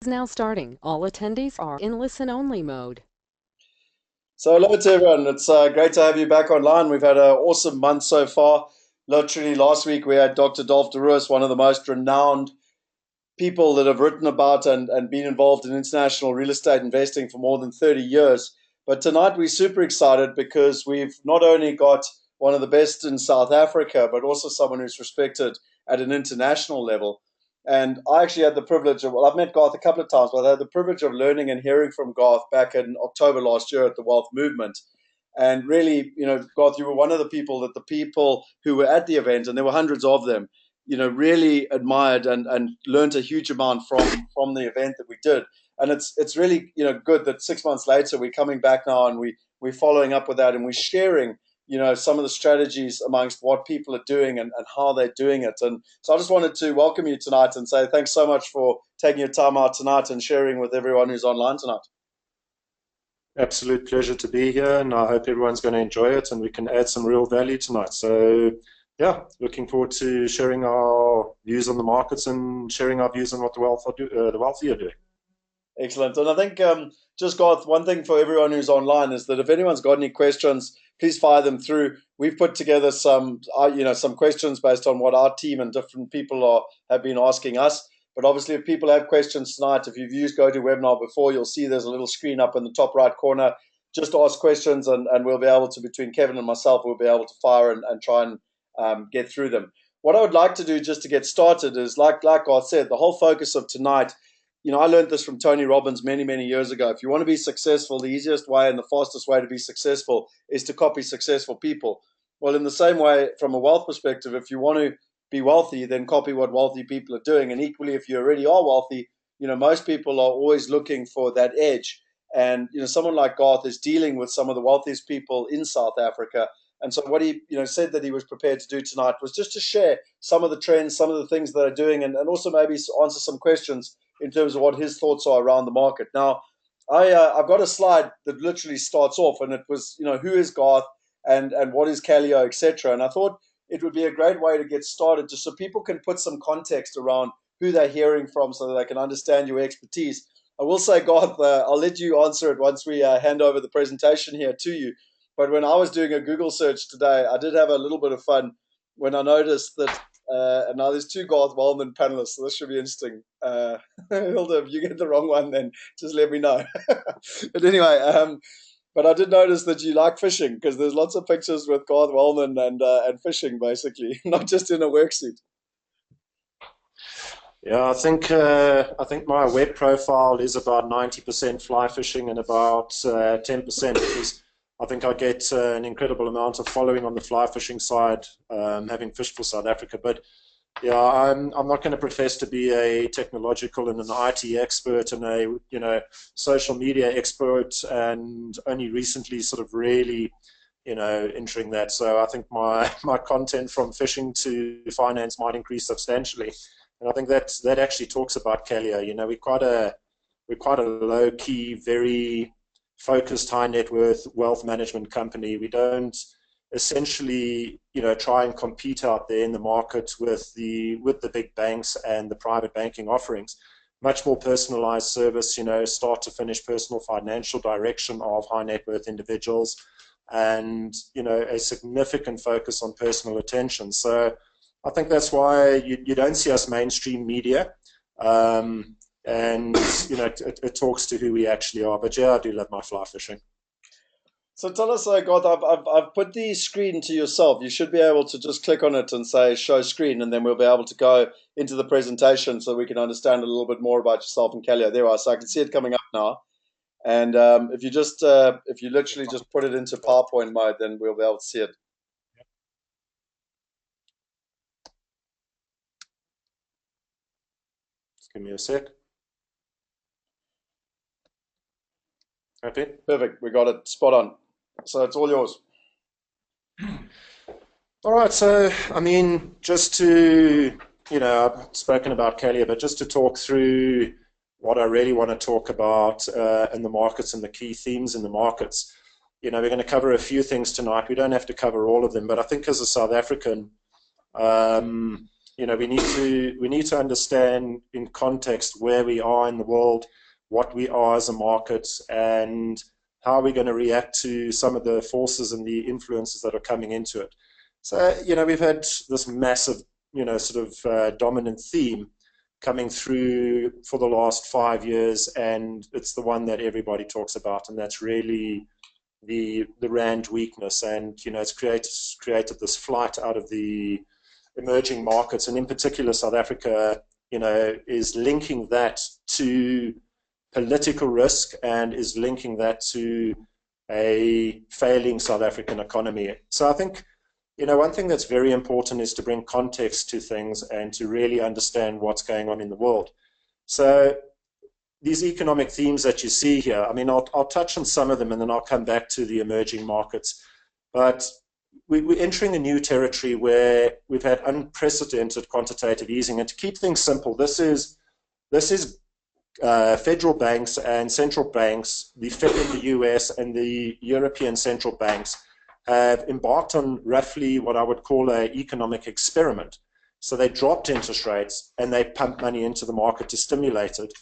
Is now starting. All attendees are in listen-only mode. So hello to everyone. It's great to have you back online. We've had an awesome month so far. Literally last week we had Dr. Dolph de Roos, one of the most renowned people that have written about and been involved in international real estate investing for more than 30 years. But tonight we're super excited because we've not only got one of the best in South Africa, but also someone who's respected at an international level. And I actually had the privilege of, well, I've met Garth a couple of times, but I had the privilege of learning and hearing from Garth back in October last year at the Wealth Movement. And really, Garth, you were one of the people that the people who were at the event, and there were hundreds of them, really admired and learned a huge amount from the event that we did. And it's really, good that 6 months later we're coming back now and we're following up with that and we're sharing, some of the strategies amongst what people are doing and how they're doing it. And so I just wanted to welcome you tonight and say thanks so much for taking your time out tonight and sharing with everyone who's online tonight. Absolute pleasure to be here, and I hope everyone's going to enjoy it and we can add some real value tonight. So, yeah, looking forward to sharing our views on the markets and sharing our views on what the wealthy are doing. Excellent. And I think just Garth, one thing for everyone who's online is that if anyone's got any questions, please fire them through. We've put together some questions based on what our team and different people have been asking us. But obviously, if people have questions tonight, if you've used GoToWebinar before, you'll see there's a little screen up in the top right corner. Just ask questions, and we'll be able to, between Kevin and myself, we'll be able to fire and try and get through them. What I would like to do just to get started is, like Garth said, the whole focus of tonight. I learned this from Tony Robbins many, many years ago. If you want to be successful, the easiest way and the fastest way to be successful is to copy successful people. Well, in the same way, from a wealth perspective, if you want to be wealthy, then copy what wealthy people are doing. And equally, if you already are wealthy, most people are always looking for that edge. And, someone like Garth is dealing with some of the wealthiest people in South Africa. And so what he, said that he was prepared to do tonight was just to share some of the trends, some of the things that are doing, and also maybe answer some questions in terms of what his thoughts are around the market. Now, I've got a slide that literally starts off, and it was, who is Garth and what is Calio, etc. And I thought it would be a great way to get started, just so people can put some context around who they're hearing from, so that they can understand your expertise. I will say, Garth, I'll let you answer it once we hand over the presentation here to you. But when I was doing a Google search today, I did have a little bit of fun when I noticed that. And now there's two Garth Wellman panelists, so this should be interesting. Hilda, if you get the wrong one, then just let me know. But anyway, but I did notice that you like fishing because there's lots of pictures with Garth Wellman and fishing, basically, not just in a worksuit. Yeah, I think my web profile is about 90% fly fishing and about 10% because I think I get an incredible amount of following on the fly fishing side, having fished for South Africa. But yeah, I'm not going to profess to be a technological and an IT expert and a social media expert, and only recently sort of really entering that. So I think my content from fishing to finance might increase substantially. And I think that actually talks about Calio. We're quite a low key, very focused high net worth wealth management company. We don't essentially try and compete out there in the market with the big banks and the private banking offerings. Much more personalized service, start to finish personal financial direction of high net worth individuals, and a significant focus on personal attention. So I think that's why you don't see us mainstream media. And it talks to who we actually are. But yeah, I do love my fly fishing. So tell us, Garth, I've put the screen to yourself. You should be able to just click on it and say show screen, and then we'll be able to go into the presentation so we can understand a little bit more about yourself and Calio. There we are. So I can see it coming up now. And if you literally just put it into PowerPoint mode, then we'll be able to see it. Just give me a sec. Happy? Perfect. We got it spot on. So it's all yours. All right. So, I mean, just to, I've spoken about Calio, but just to talk through what I really want to talk about in the markets and the key themes in the markets. We're going to cover a few things tonight. We don't have to cover all of them, but I think as a South African, we need to understand in context where we are in the world, what we are as a market, and how we're going to react to some of the forces and the influences that are coming into it. So, we've had this massive, sort of dominant theme coming through for the last 5 years, and it's the one that everybody talks about, and that's really the rand weakness. And it's created this flight out of the emerging markets, and in particular South Africa, is linking that to political risk and is linking that to a failing South African economy. So I think, one thing that's very important is to bring context to things and to really understand what's going on in the world. So these economic themes that you see here, I mean, I'll touch on some of them and then I'll come back to the emerging markets. But we're entering a new territory where we've had unprecedented quantitative easing. And to keep things simple, this is federal banks and central banks, the Fed in the US and the European central banks, have embarked on roughly what I would call an economic experiment. So they dropped interest rates and they pumped money into the market to stimulate it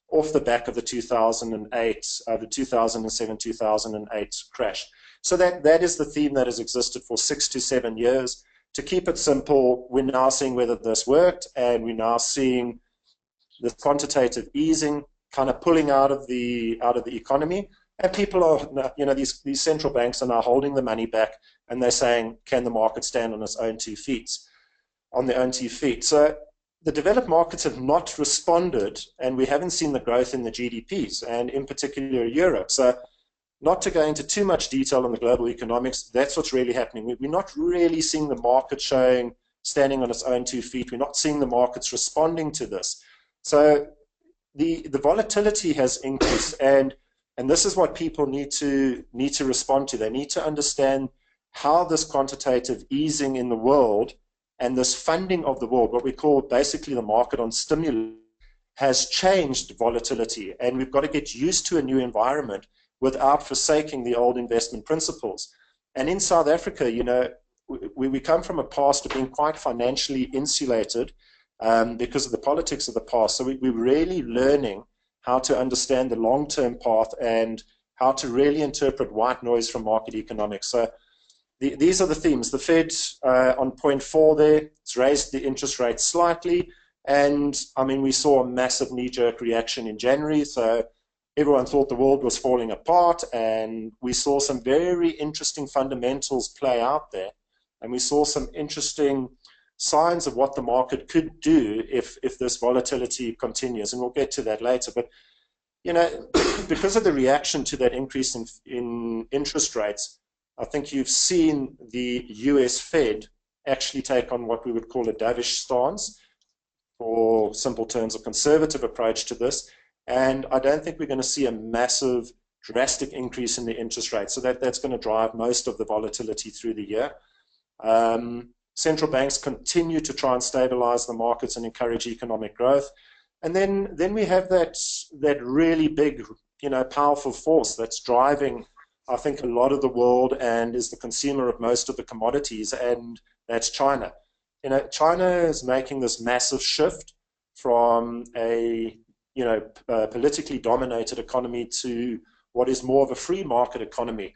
off the back of the 2007-2008 crash. So that is the theme that has existed for 6 to 7 years. To keep it simple, we're now seeing whether this worked, and we're now seeing the quantitative easing kind of pulling out of the economy. And people are, these central banks are now holding the money back, and they're saying, can the market stand on its own 2 feet? On their own 2 feet. So the developed markets have not responded, and we haven't seen the growth in the GDPs, and in particular Europe. So not to go into too much detail on the global economics, that's what's really happening. We're not really seeing the market standing on its own 2 feet. We're not seeing the markets responding to this. So the volatility has increased, and this is what people need to respond to. They need to understand how this quantitative easing in the world and this funding of the world, what we call basically the market on stimulus, has changed volatility. And we've got to get used to a new environment without forsaking the old investment principles. And in South Africa, we come from a past of being quite financially insulated because of the politics of the past. So we're really learning how to understand the long-term path and how to really interpret white noise from market economics. So these are the themes. The Fed on 0.4 there, it's raised the interest rate slightly. And I mean, we saw a massive knee-jerk reaction in January. So everyone thought the world was falling apart, and we saw some very interesting fundamentals play out there. And we saw some interesting signs of what the market could do if this volatility continues. And we'll get to that later. But, because of the reaction to that increase in interest rates, I think you've seen the US Fed actually take on what we would call a dovish stance, for simple terms, a conservative approach to this. And I don't think we're going to see a massive, drastic increase in the interest rate. So that's going to drive most of the volatility through the year. Central banks continue to try and stabilize the markets and encourage economic growth. And then we have that really big, powerful force that's driving, I think, a lot of the world and is the consumer of most of the commodities, and that's China. China is making this massive shift from a politically dominated economy to what is more of a free market economy.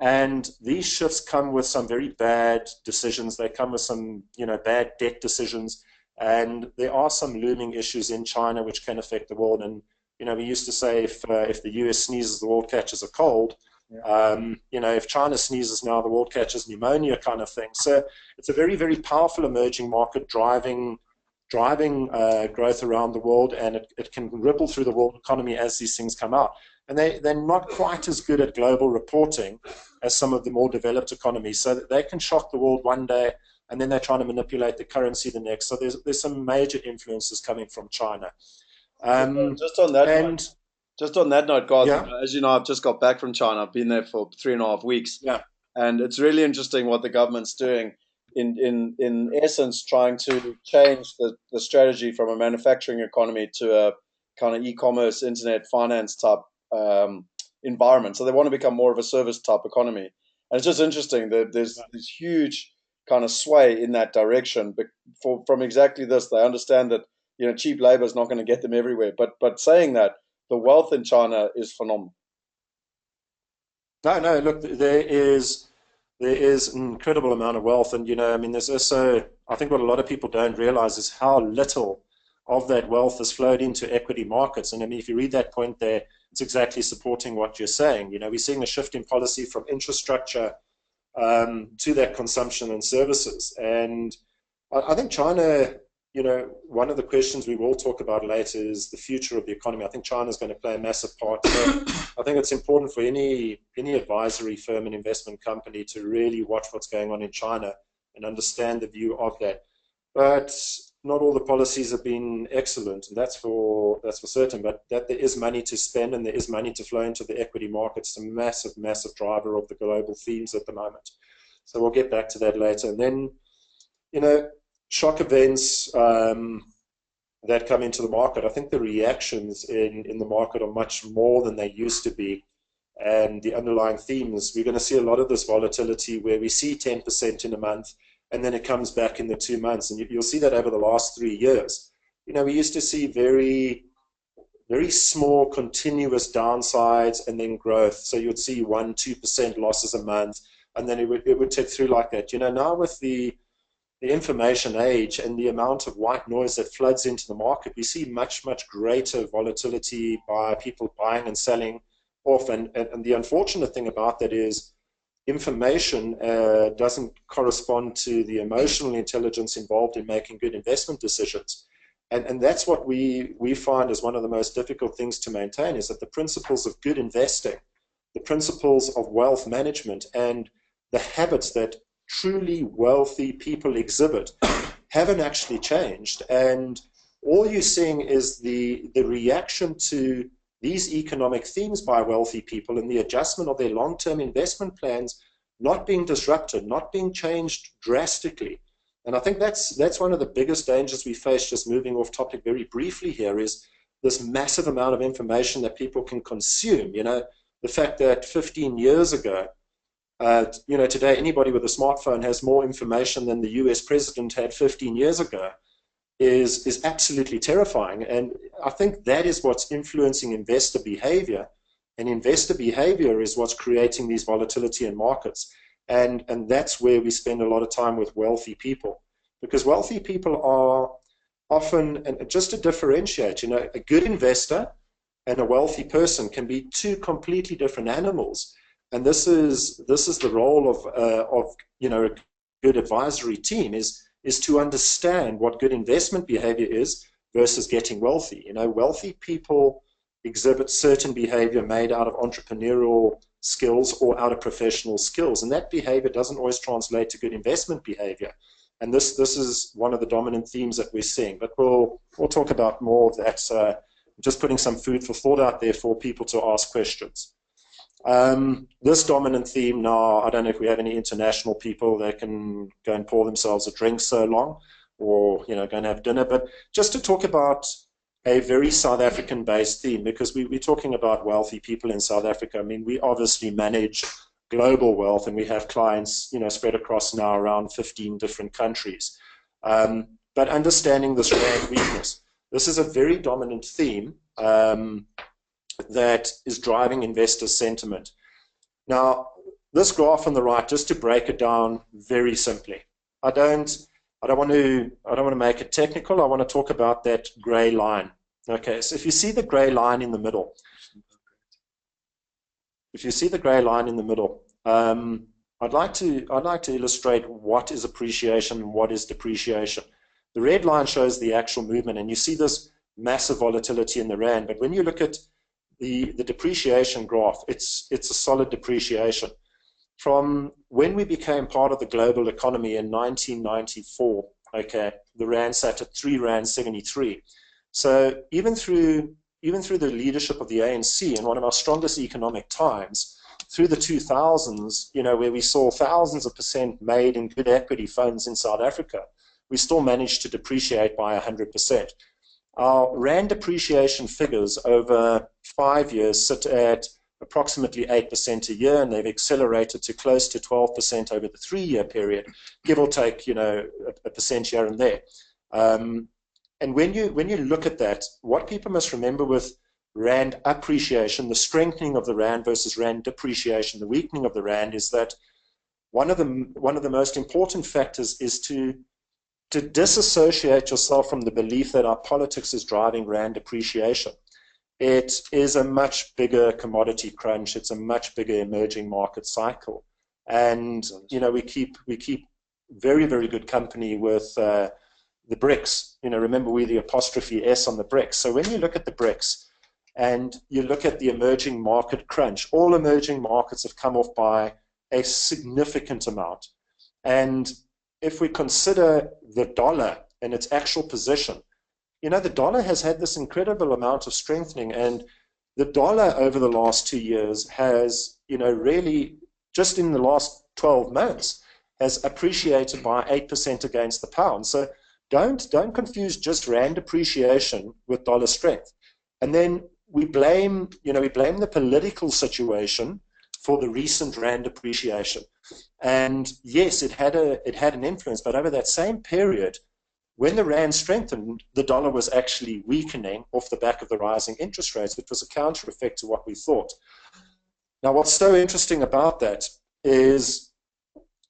And these shifts come with some very bad decisions. They come with some, bad debt decisions. And there are some looming issues in China which can affect the world. And, we used to say if the US sneezes, the world catches a cold. Yeah. If China sneezes now, the world catches pneumonia, kind of thing. So it's a very, very powerful emerging market driving growth around the world, and it can ripple through the world economy as these things come out. And they're not quite as good at global reporting as some of the more developed economies, so that they can shock the world one day, and then they're trying to manipulate the currency the next. So there's some major influences coming from China. Just on that note, Garth, yeah. As you know, I've just got back from China. I've been there for 3.5 weeks. Yeah. And it's really interesting what the government's doing in essence, trying to change the strategy from a manufacturing economy to a kind of e-commerce, internet finance type environment. So they want to become more of a service type economy. And it's just interesting that there's these huge kind of sway in that direction. But from exactly this, they understand that cheap labor is not going to get them everywhere. But saying that, the wealth in China is phenomenal. No, look, there is an incredible amount of wealth, and I mean, there's also, I think what a lot of people don't realize is how little of that wealth has flowed into equity markets. And I mean, if you read that point there, it's exactly supporting what you're saying. We're seeing a shift in policy from infrastructure to that consumption and services. And I think China, one of the questions we will talk about later is the future of the economy. I think China is going to play a massive part. So I think it's important for any advisory firm and investment company to really watch what's going on in China and understand the view of that. But not all the policies have been excellent, and that's for certain. But that there is money to spend and there is money to flow into the equity markets, a massive driver of the global themes at the moment. So we'll get back to that later. And then, shock events that come into the market, I think the reactions in the market are much more than they used to be. And the underlying themes, we're going to see a lot of this volatility where we see 10% in a month, and then it comes back in the 2 months. And you'll see that over the last 3 years. We used to see very, very small continuous downsides and then growth. So you would see 1-2% losses a month, and then it would tick through like that. Now with the information age and the amount of white noise that floods into the market, we see much greater volatility by people buying and selling off. And the unfortunate thing about that is information doesn't correspond to the emotional intelligence involved in making good investment decisions. And that's what we find is one of the most difficult things to maintain, is that the principles of good investing, the principles of wealth management, and the habits that truly wealthy people exhibit haven't actually changed. And all you're seeing is the reaction to these economic themes by wealthy people and the adjustment of their long-term investment plans not being disrupted, not being changed drastically. And I think that's one of the biggest dangers we face, just moving off topic very briefly here, is this massive amount of information that people can consume. The fact that 15 years ago, today anybody with a smartphone has more information than the US president had 15 years ago is absolutely terrifying. And I think that is what's influencing investor behavior. And investor behavior is what's creating these volatility in markets. And that's where we spend a lot of time with wealthy people. Because wealthy people are often, and just to differentiate, a good investor and a wealthy person can be two completely different animals. And this is the role of a good advisory team is to understand what good investment behavior is versus getting wealthy. Wealthy people exhibit certain behavior made out of entrepreneurial skills or out of professional skills, and that behavior doesn't always translate to good investment behavior. And this is one of the dominant themes that we're seeing. But we'll talk about more of that. Just putting some food for thought out there for people to ask questions. This dominant theme now, I don't know if we have any international people that can go and pour themselves a drink so long, or go and have dinner, but just to talk about a very South African based theme, because we're talking about wealthy people in South Africa. I mean, we obviously manage global wealth, and we have clients spread across now around 15 different countries, but understanding this rand weakness, this is a very dominant theme that is driving investor sentiment. Now, this graph on the right, just to break it down very simply, I don't want to make it technical. I want to talk about that gray line. Okay, so if you see the gray line in the middle, I'd like to illustrate what is appreciation and what is depreciation. The red line shows the actual movement, and you see this massive volatility in the rand. But when you look at the depreciation graph, it's a solid depreciation. From when we became part of the global economy in 1994, okay, the rand sat at R3.73. So even through the leadership of the ANC in one of our strongest economic times, through the 2000s, where we saw thousands of percent made in good equity funds in South Africa, we still managed to depreciate by 100%. Our rand depreciation figures over 5 years sit at approximately 8% a year, and they've accelerated to close to 12% over the 3-year period, give or take, a percent here and there. And when you look at that, what people must remember with rand appreciation, the strengthening of the rand versus rand depreciation, the weakening of the rand, is that one of the most important factors is to disassociate yourself from the belief that our politics is driving rand appreciation. It is a much bigger commodity crunch. It's a much bigger emerging market cycle, and we keep very, very good company with the BRICS. Remember, we're the apostrophe S on the BRICS. So when you look at the BRICS and you look at the emerging market crunch, all emerging markets have come off by a significant amount. And if we consider the dollar and its actual position, the dollar has had this incredible amount of strengthening, and the dollar over the last 2 years has, really just in the last 12 months has appreciated by 8% against the pound. So don't confuse just rand appreciation with dollar strength. And then we blame the political situation for the recent rand appreciation. And yes, it had an influence, but over that same period, when the rand strengthened, the dollar was actually weakening off the back of the rising interest rates, which was a counter effect to what we thought. Now, what's so interesting about that is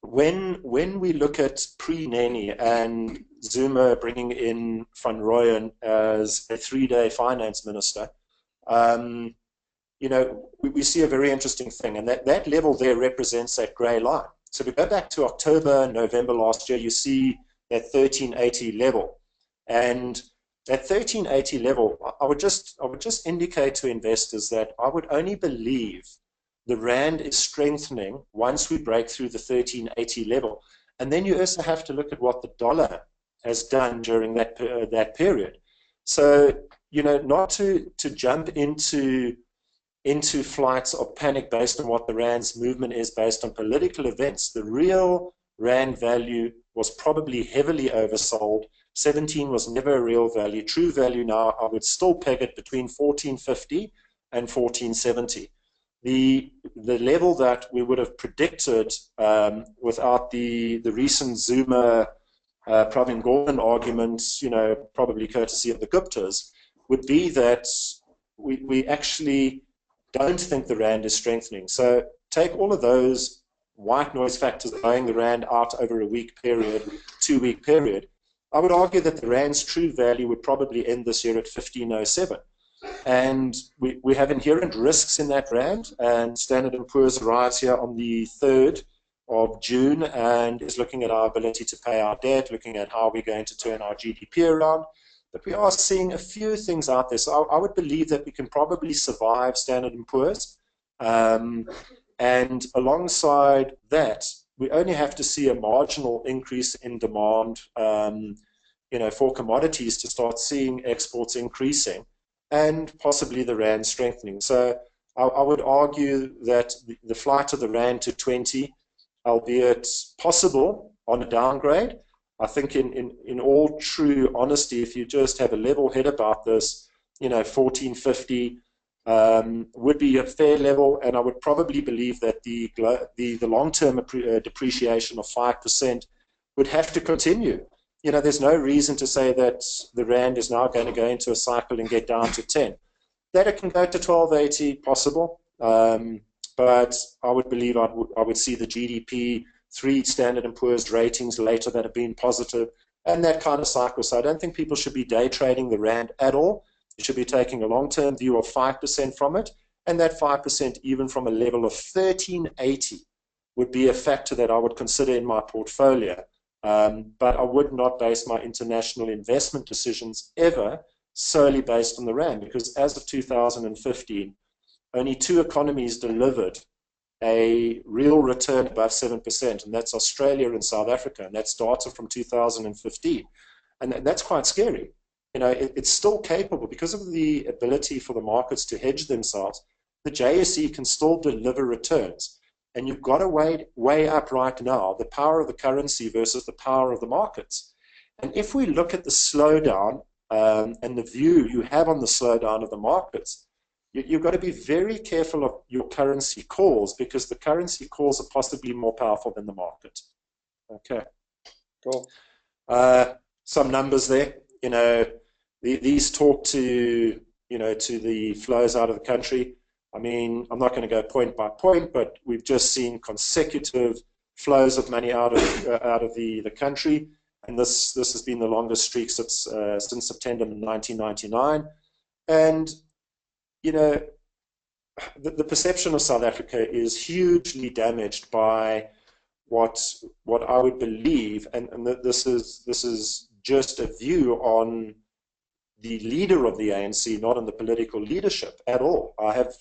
when we look at pre-Neni and Zuma bringing in Van Rooyen as a 3-day finance minister, we see a very interesting thing, and that level there represents that grey line. So if we go back to October, November last year, you see that 1380 level, and that 1380 level, I would just indicate to investors that I would only believe the rand is strengthening once we break through the 1380 level, and then you also have to look at what the dollar has done during that period. So not to jump into flights of panic based on what the rand's movement is based on political events. The real rand value was probably heavily oversold. 17 was never a real value. True value now, I would still peg it between 1450 and 1470. The level that we would have predicted without the recent Zuma Pravin Gordhan arguments, probably courtesy of the Guptas, would be that we actually don't think the rand is strengthening. So take all of those white noise factors blowing the rand out over a week period, 2-week period. I would argue that the rand's true value would probably end this year at 1507. And we have inherent risks in that rand, and Standard & Poor's arrives here on the 3rd of June and is looking at our ability to pay our debt, looking at how we're going to turn our GDP around. But we are seeing a few things out there. So I would believe that we can probably survive Standard & Poor's. And alongside that, we only have to see a marginal increase in demand for commodities to start seeing exports increasing and possibly the rand strengthening. So I would argue that the flight of the rand to 20, albeit possible on a downgrade, I think in all true honesty, if you just have a level head about this, 1450 would be a fair level, and I would probably believe that the long-term depreciation of 5% would have to continue. There's no reason to say that the rand is now going to go into a cycle and get down to 10. That it can go to 1280, possible, but I would believe I would see the GDP, 3 Standard & Poor's ratings later that have been positive, and that kind of cycle. So I don't think people should be day trading the rand at all. You should be taking a long-term view of 5% from it, and that 5% even from a level of 1380 would be a factor that I would consider in my portfolio. But I would not base my international investment decisions ever solely based on the rand, because as of 2015, only 2 economies delivered a real return above 7%, and that's Australia and South Africa, and that's data from 2015. And that's quite scary. It's still capable because of the ability for the markets to hedge themselves. The JSE can still deliver returns. And you've got to weigh up right now the power of the currency versus the power of the markets. And if we look at the slowdown and the view you have on the slowdown of the markets, you've got to be very careful of your currency calls, because the currency calls are possibly more powerful than the market. Okay. Cool. Some numbers there. These talk to to the flows out of the country. I mean, I'm not going to go point by point, but we've just seen consecutive flows of money out of the country, and this has been the longest streak since September 1999. And the perception of South Africa is hugely damaged by what I would believe, and this is just a view on the leader of the ANC, not on the political leadership at all. I have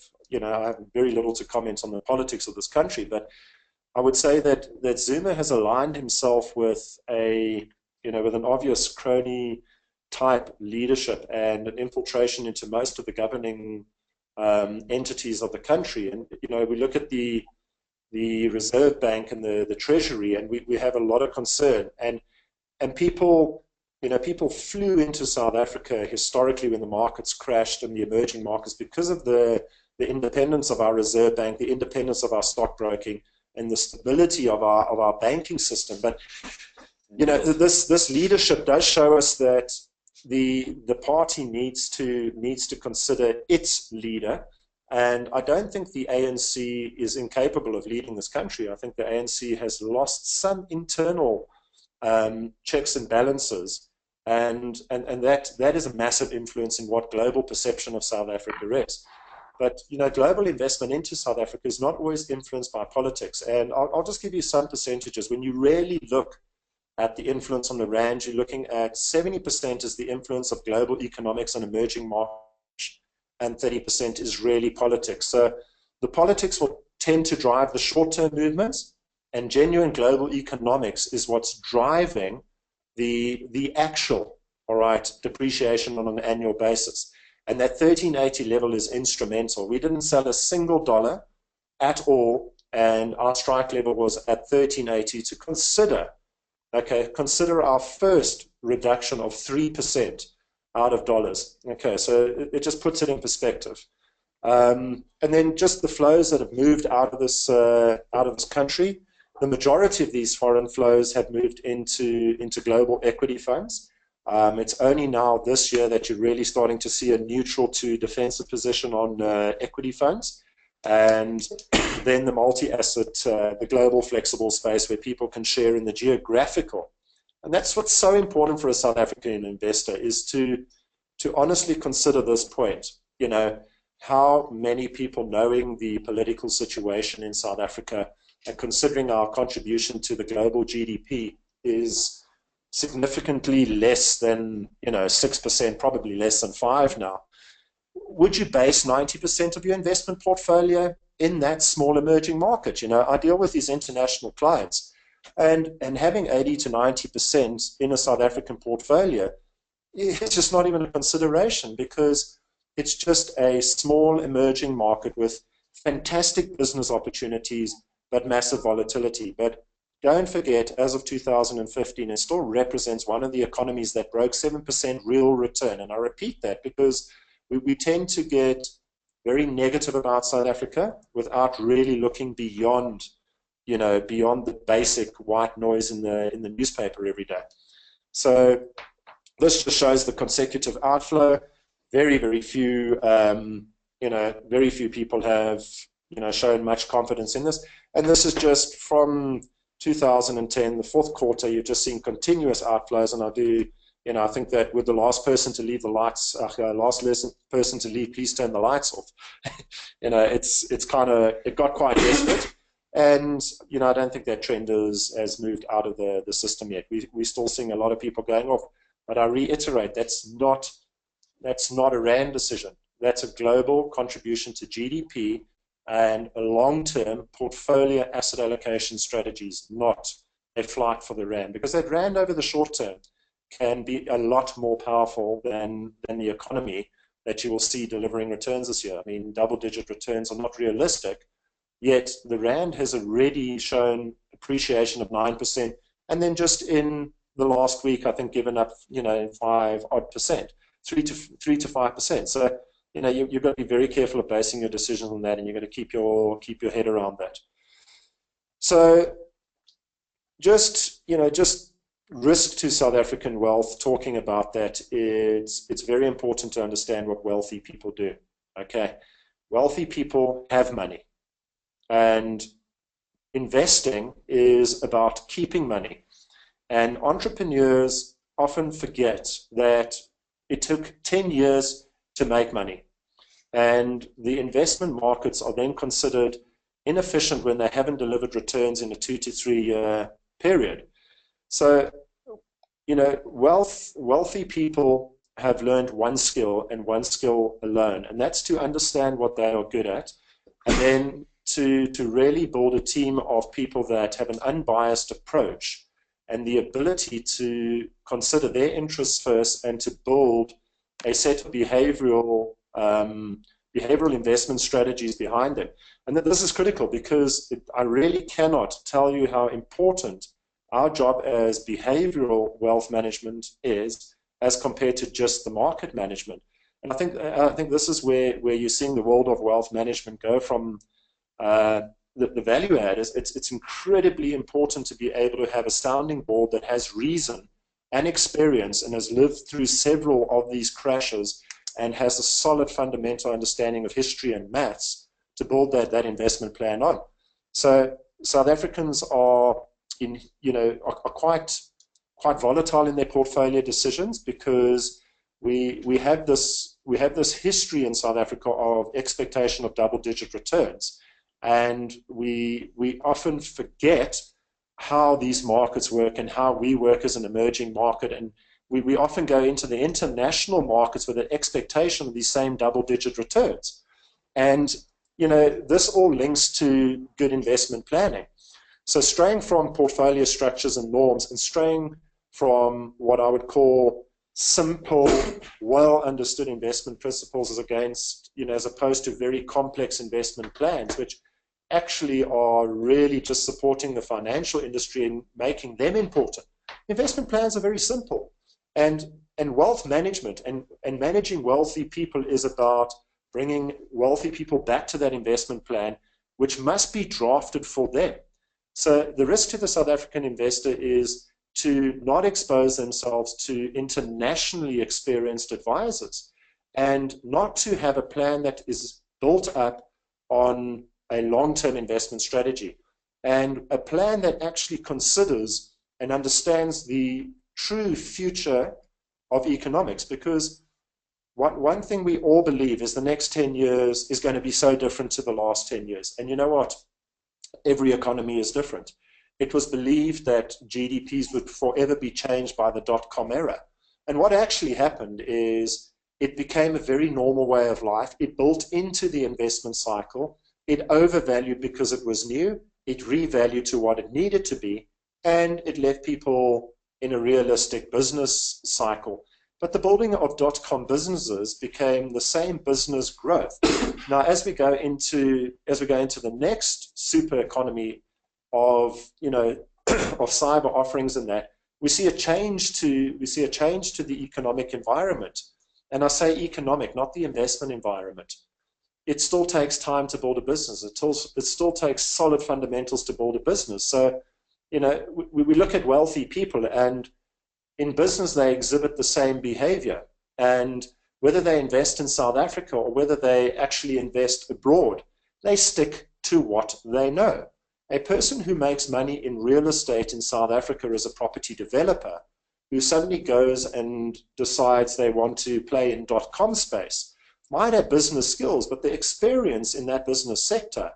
very little to comment on the politics of this country, but I would say that Zuma has aligned himself with with an obvious crony type leadership and an infiltration into most of the governing entities of the country. And we look at the Reserve Bank and the Treasury, and we have a lot of concern. And people flew into South Africa historically when the markets crashed and the emerging markets because of the independence of our Reserve Bank, the independence of our stockbroking, and the stability of our banking system. But this leadership does show us that the party needs to consider its leader. And I don't think the ANC is incapable of leading this country. I think the ANC has lost some internal checks and balances, and that is a massive influence in what global perception of South Africa is. But global investment into South Africa is not always influenced by politics. And I'll just give you some percentages. When you really look at the influence on the rand, you're looking at 70% is the influence of global economics and emerging markets, and 30% is really politics. So the politics will tend to drive the short-term movements, and genuine global economics is what's driving the actual, depreciation on an annual basis. And that 1380 level is instrumental. We didn't sell a single dollar at all, and our strike level was at 1380 to consider our first reduction of 3% out of dollars. Okay, so it just puts it in perspective. And then just the flows that have moved out of this country. The majority of these foreign flows have moved into global equity funds. It's only now this year that you're really starting to see a neutral to defensive position on equity funds, and then the multi-asset, the global flexible space where people can share in the geographical. And that's what's so important for a South African investor, is to honestly consider this point. How many people, knowing the political situation in South Africa and considering our contribution to the global GDP is significantly less than 6%, probably less than 5% now. Would you base 90% of your investment portfolio in that small emerging market? I deal with these international clients, and having 80 to 90% in a South African portfolio, it's just not even a consideration, because it's just a small emerging market with fantastic business opportunities but massive volatility. But don't forget, as of 2015, it still represents one of the economies that broke 7% real return. And I repeat that because we tend to get very negative about South Africa without really looking beyond, beyond the basic white noise in the newspaper every day. So this just shows the consecutive outflow. Very, very few, very few people have, shown much confidence in this. And this is just from 2010, the fourth quarter. You're just seeing continuous outflows, and I think that with the last person to leave the lights, person to leave, please turn the lights off. It got quite desperate, and I don't think that trend has moved out of the system yet. We're still seeing a lot of people going off, but I reiterate, that's not a rand decision. That's a global contribution to GDP and a long-term portfolio asset allocation strategies, not a flight for the rand, because that rand over the short term can be a lot more powerful than the economy that you will see delivering returns this year. I mean, double-digit returns are not realistic, yet the rand has already shown appreciation of 9%, and then just in the last week, I think, given up 5% odd, 3 to 5%. So you've got to be very careful of basing your decisions on that, and you've got to keep your head around that. So just risk to South African wealth, talking about that, it's very important to understand what wealthy people do. Okay, wealthy people have money, and investing is about keeping money. And entrepreneurs often forget that it took 10 years to make money. And the investment markets are then considered inefficient when they haven't delivered returns in a 2 to 3 year period. So, wealthy people have learned one skill and one skill alone, and that's to understand what they are good at, and then to really build a team of people that have an unbiased approach and the ability to consider their interests first and to build a set of behavioral investment strategies behind them. And that this is critical, because I really cannot tell you how important our job as behavioral wealth management is as compared to just the market management. And I think this is where you're seeing the world of wealth management go from. The value add is it's incredibly important to be able to have a sounding board that has reason and experience and has lived through several of these crashes and has a solid fundamental understanding of history and maths to build that investment plan on. So South Africans are quite volatile in their portfolio decisions, because we have this history in South Africa of expectation of double-digit returns. And we often forget how these markets work and how we work as an emerging market. And we often go into the international markets with an expectation of these same double-digit returns. And, this all links to good investment planning. So straying from portfolio structures and norms and straying from what I would call simple, well-understood investment principles as opposed to very complex investment plans, which actually are really just supporting the financial industry and making them important. Investment plans are very simple. And wealth management and managing wealthy people is about bringing wealthy people back to that investment plan, which must be drafted for them. So the risk to the South African investor is to not expose themselves to internationally experienced advisors, and not to have a plan that is built up on a long-term investment strategy, and a plan that actually considers and understands the true future of economics. Because one thing we all believe is the next 10 years is going to be so different to the last 10 years. And you know what? Every economy is different. It was believed that GDPs would forever be changed by the dot-com era. And what actually happened is it became a very normal way of life. It built into the investment cycle. It overvalued because it was new. It revalued to what it needed to be. And it left people in a realistic business cycle. But the building of dot-com businesses became the same business growth. Now, as we go into the next super economy of of cyber offerings and that, we see a change to the economic environment. And I say economic, not the investment environment. It still takes time to build a business. It still takes solid fundamentals to build a business. So, we look at wealthy people, and in business they exhibit the same behavior. And whether they invest in South Africa or whether they actually invest abroad, they stick to what they know. A person who makes money in real estate in South Africa as a property developer, who suddenly goes and decides they want to play in dot-com space, might have business skills, but the experience in that business sector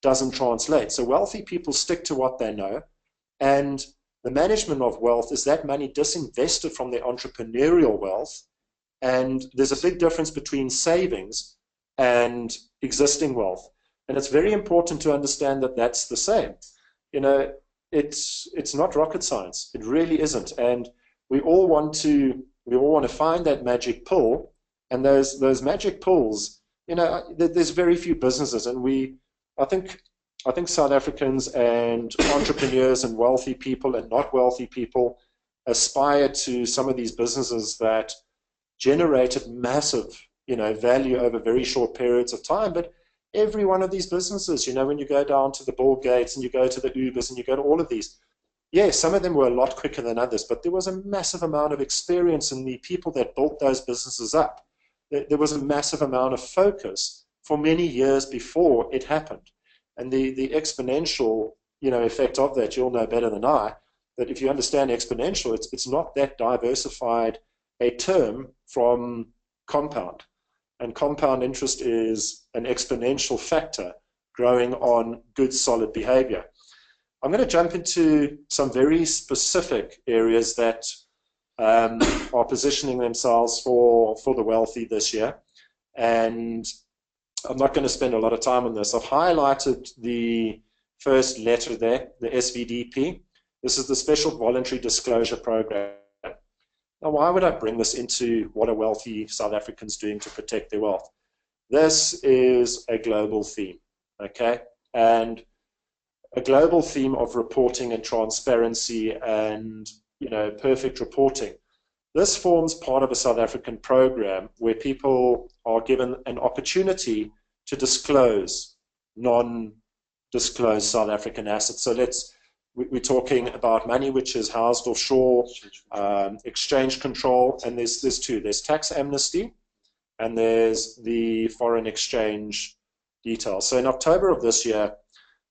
doesn't translate. So wealthy people stick to what they know, and the management of wealth is that money disinvested from their entrepreneurial wealth. And there's a big difference between savings and existing wealth. And it's very important to understand that that's the same. It's not rocket science. It really isn't. And we all want to find that magic pill. And those magic pills, there's very few businesses. And I think South Africans and entrepreneurs and wealthy people and not wealthy people aspire to some of these businesses that generated massive value over very short periods of time. But every one of these businesses, when you go down to the Bill Gates and you go to the Ubers and you go to all of these, some of them were a lot quicker than others, but there was a massive amount of experience in the people that built those businesses up. There was a massive amount of focus for many years before it happened. And the exponential, effect of that, you'll know better than I, that if you understand exponential, it's not that diversified a term from compound. And compound interest is an exponential factor growing on good, solid behavior. I'm going to jump into some very specific areas that are positioning themselves for the wealthy this year. And I'm not going to spend a lot of time on this. I've highlighted the first letter there, the SVDP. This is the Special Voluntary Disclosure Program. Now, why would I bring this into what are wealthy South Africans doing to protect their wealth? This is a global theme, okay? And a global theme of reporting and transparency and, perfect reporting. This forms part of a South African program where people are given an opportunity to disclose non-disclosed South African assets. So we're talking about money which is housed offshore, exchange control, and there's two. There's tax amnesty, and there's the foreign exchange details. So in October of this year,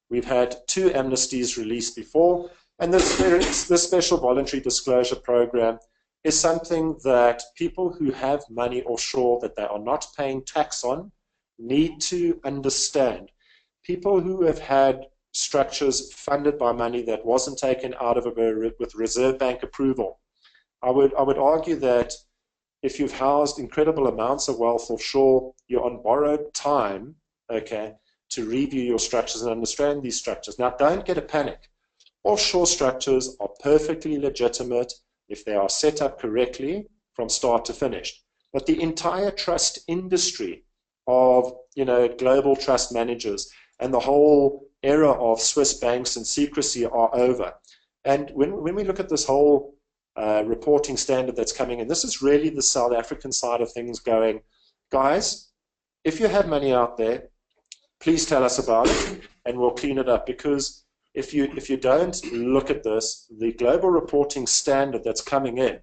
we've had 2 amnesties released before, and this Special Voluntary Disclosure Program is something that people who have money offshore that they are not paying tax on need to understand. People who have had structures funded by money that wasn't taken out of with Reserve Bank approval. I would argue that if you've housed incredible amounts of wealth offshore, you're on borrowed time, okay, to review your structures and understand these structures. Now, don't get a panic. Offshore structures are perfectly legitimate if they are set up correctly from start to finish. But the entire trust industry of, global trust managers and the whole era of Swiss banks and secrecy are over. And when we look at this whole reporting standard that's coming in, this is really the South African side of things going, guys, if you have money out there, please tell us about it and we'll clean it up. Because if you don't look at this, the global reporting standard that's coming in,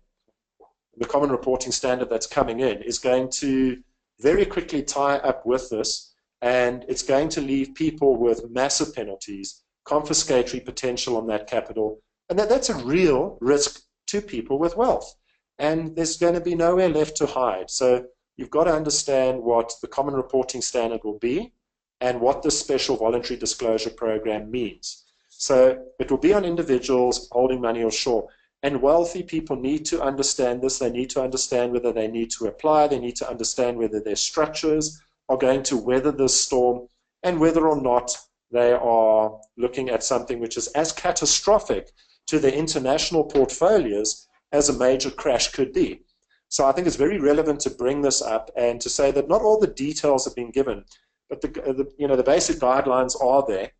the common reporting standard that's coming in is going to very quickly tie up with this, and it's going to leave people with massive penalties, confiscatory potential on that capital, and that's a real risk to people with wealth. And there's going to be nowhere left to hide. So you've got to understand what the common reporting standard will be and what the Special Voluntary Disclosure Program means. So it will be on individuals holding money offshore. And wealthy people need to understand this. They need to understand whether they need to apply. They need to understand whether their structures are going to weather this storm and whether or not they are looking at something which is as catastrophic to their international portfolios as a major crash could be. So I think it's very relevant to bring this up and to say that not all the details have been given, but the basic guidelines are there,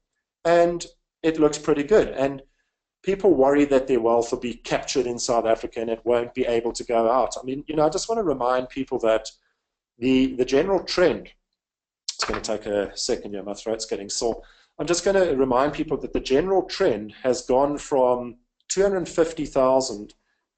and it looks pretty good. And people worry that their wealth will be captured in South Africa and it won't be able to go out. I mean, I just want to remind people that the general trend, it's going to take a second here, my throat's getting sore. I'm just going to remind people that the general trend has gone from 250,000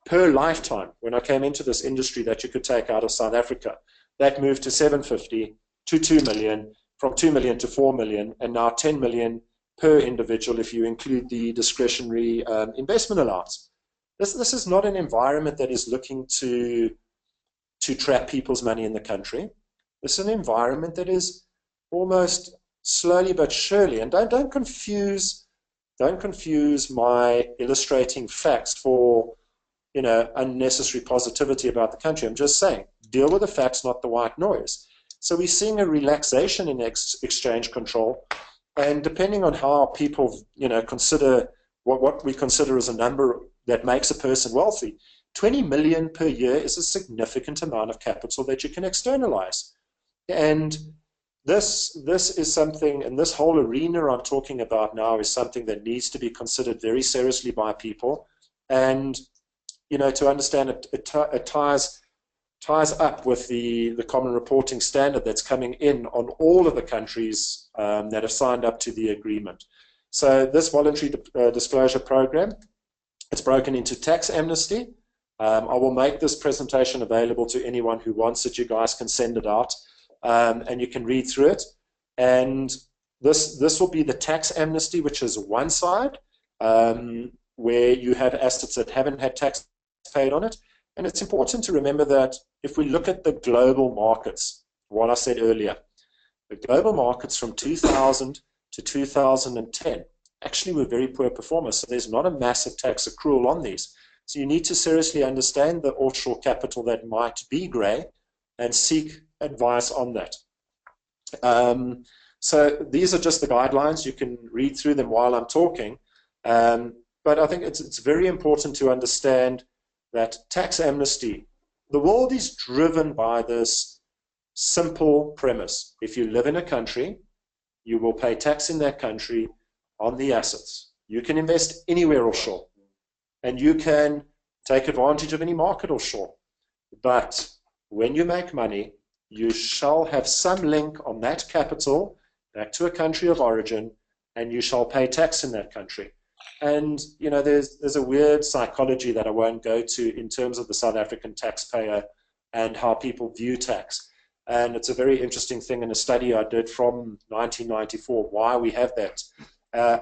per lifetime when I came into this industry that you could take out of South Africa. That moved to 750 to 2 million, from 2 million to 4 million, and now 10 million per individual if you include the discretionary investment allowance. This is not an environment that is looking to trap people's money in the country. This is an environment that is almost slowly but surely, and don't confuse my illustrating facts for unnecessary positivity about the country. I'm just saying, deal with the facts, not the white noise. So we're seeing a relaxation in exchange control. And depending on how people, consider what we consider as a number that makes a person wealthy, 20 million per year is a significant amount of capital that you can externalize. And this is something, and this whole arena I'm talking about now is something that needs to be considered very seriously by people. And, to understand it ties ties up with the common reporting standard that's coming in on all of the countries that have signed up to the agreement. So this voluntary disclosure program, it's broken into tax amnesty. I will make this presentation available to anyone who wants it. You guys can send it out, and you can read through it. And this will be the tax amnesty, which is one side, where you have assets that haven't had tax paid on it. And it's important to remember that if we look at the global markets, what I said earlier, the global markets from 2000 to 2010 actually were very poor performers. So there's not a massive tax accrual on these. So you need to seriously understand the offshore capital that might be grey and seek advice on that. So these are just the guidelines. You can read through them while I'm talking. But I think it's very important to understand that tax amnesty, the world is driven by this simple premise. If you live in a country, you will pay tax in that country on the assets. You can invest anywhere offshore, and you can take advantage of any market offshore. But when you make money, you shall have some link on that capital back to a country of origin, and you shall pay tax in that country. And you know, there's a weird psychology that I won't go to in terms of the South African taxpayer and how people view tax. And it's a very interesting thing in a study I did from 1994, why we have that.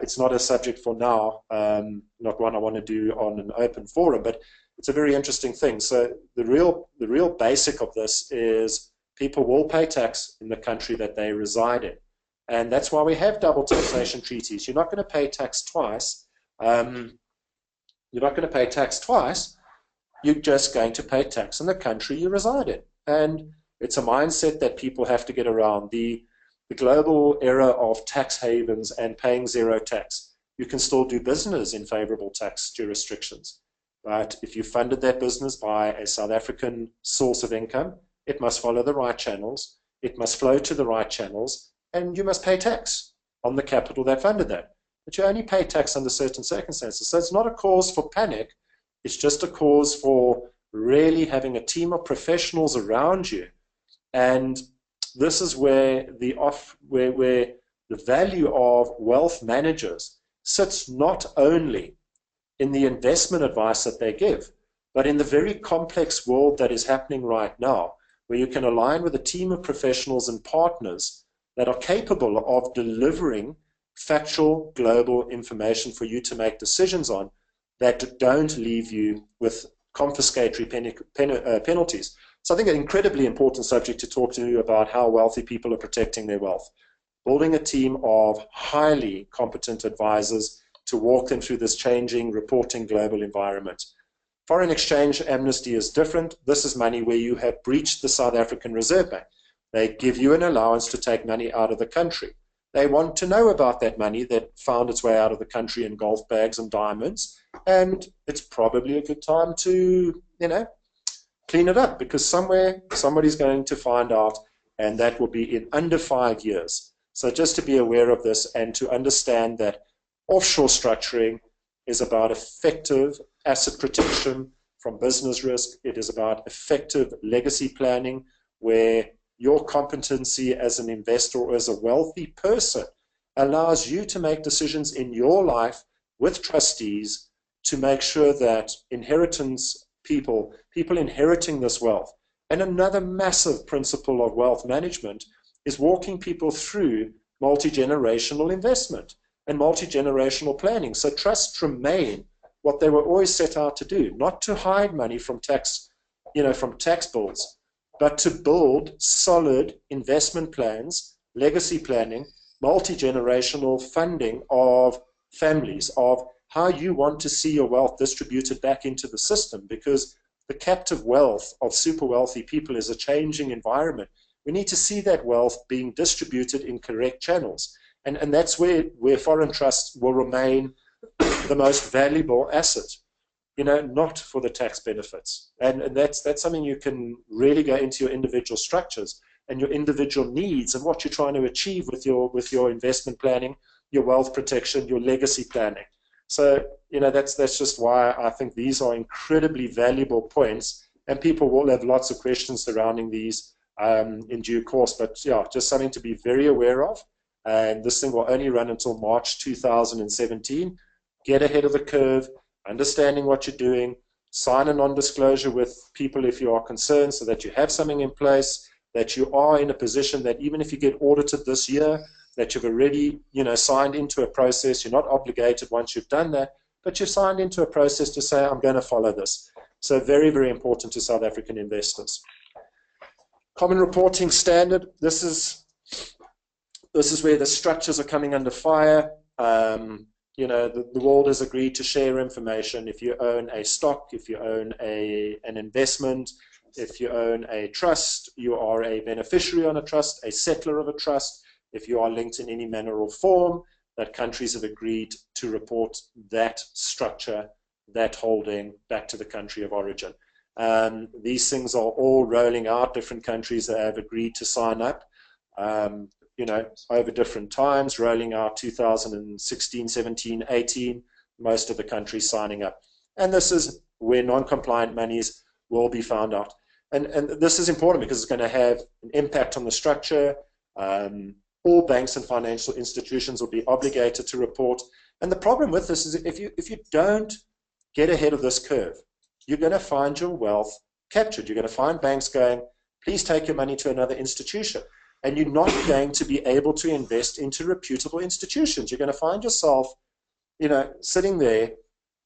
It's not a subject for now, not one I want to do on an open forum, but it's a very interesting thing. So the real basic of this is people will pay tax in the country that they reside in. And that's why we have double taxation treaties. You're not going to pay tax twice. You're not going to pay tax twice. You're just going to pay tax in the country you reside in. And it's a mindset that people have to get around. The global era of tax havens and paying zero tax. You can still do business in favorable tax jurisdictions. But if you funded that business by a South African source of income, it must follow the right channels, it must flow to the right channels, and you must pay tax on the capital that funded that. But you only pay tax under certain circumstances. So it's not a cause for panic, it's just a cause for really having a team of professionals around you. And this is where where the value of wealth managers sits not only in the investment advice that they give, but in the very complex world that is happening right now, where you can align with a team of professionals and partners that are capable of delivering factual global information for you to make decisions on that don't leave you with confiscatory penalties. So I think an incredibly important subject to talk to you about how wealthy people are protecting their wealth. Building a team of highly competent advisors to walk them through this changing reporting global environment. Foreign exchange amnesty is different. This is money where you have breached the South African Reserve Bank. They give you an allowance to take money out of the country. They want to know about that money that found its way out of the country in golf bags and diamonds, and it's probably a good time to, you know, clean it up, because somewhere somebody's going to find out, and that will be in under 5 years. So just to be aware of this and to understand that offshore structuring is about effective asset protection from business risk. It is about effective legacy planning, where your competency as an investor or as a wealthy person allows you to make decisions in your life with trustees to make sure that inheritance people inheriting this wealth. And another massive principle of wealth management is walking people through multi-generational investment and multi-generational planning. So trusts remain what they were always set out to do, not to hide money from tax, from tax bills, but to build solid investment plans, legacy planning, multi-generational funding of families, of how you want to see your wealth distributed back into the system, because the captive wealth of super wealthy people is a changing environment. We need to see that wealth being distributed in correct channels. And that's where foreign trusts will remain the most valuable asset, not for the tax benefits. And that's something you can really go into your individual structures and your individual needs and what you're trying to achieve with your investment planning, your wealth protection, your legacy planning. So, that's just why I think these are incredibly valuable points and people will have lots of questions surrounding these in due course. But yeah, just something to be very aware of. And this thing will only run until March 2017. Get ahead of the curve, understanding what you're doing, sign a non-disclosure with people if you are concerned so that you have something in place, that you are in a position that even if you get audited this year, that you've already, signed into a process. You're not obligated once you've done that, but you've signed into a process to say, I'm going to follow this. So very, very important to South African investors. Common reporting standard. This is where the structures are coming under fire. The world has agreed to share information. If you own a stock, if you own an investment, if you own a trust, you are a beneficiary on a trust, a settler of a trust. If you are linked in any manner or form, that countries have agreed to report that structure, that holding back to the country of origin. These things are all rolling out. Different countries that have agreed to sign up, over different times, rolling out 2016, 17, 18, most of the countries signing up. And this is where non-compliant monies will be found out. And this is important because it's going to have an impact on the structure. All banks and financial institutions will be obligated to report. And the problem with this is if you don't get ahead of this curve, you're going to find your wealth captured. You're going to find banks going, please take your money to another institution. And you're not going to be able to invest into reputable institutions. You're going to find yourself, sitting there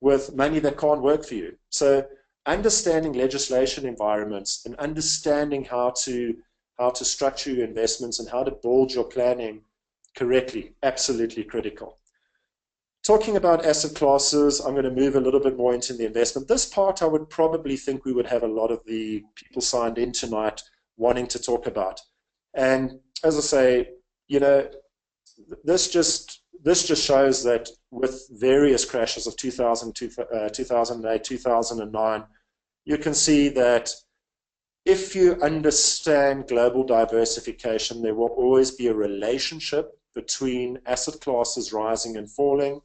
with money that can't work for you. So understanding legislation environments and understanding how to structure your investments and how to build your planning correctly, absolutely critical. Talking about asset classes, I'm going to move a little bit more into the investment. This part I would probably think we would have a lot of the people signed in tonight wanting to talk about. And as I say, this just shows that with various crashes of 2008, 2009, you can see that if you understand global diversification, there will always be a relationship between asset classes rising and falling.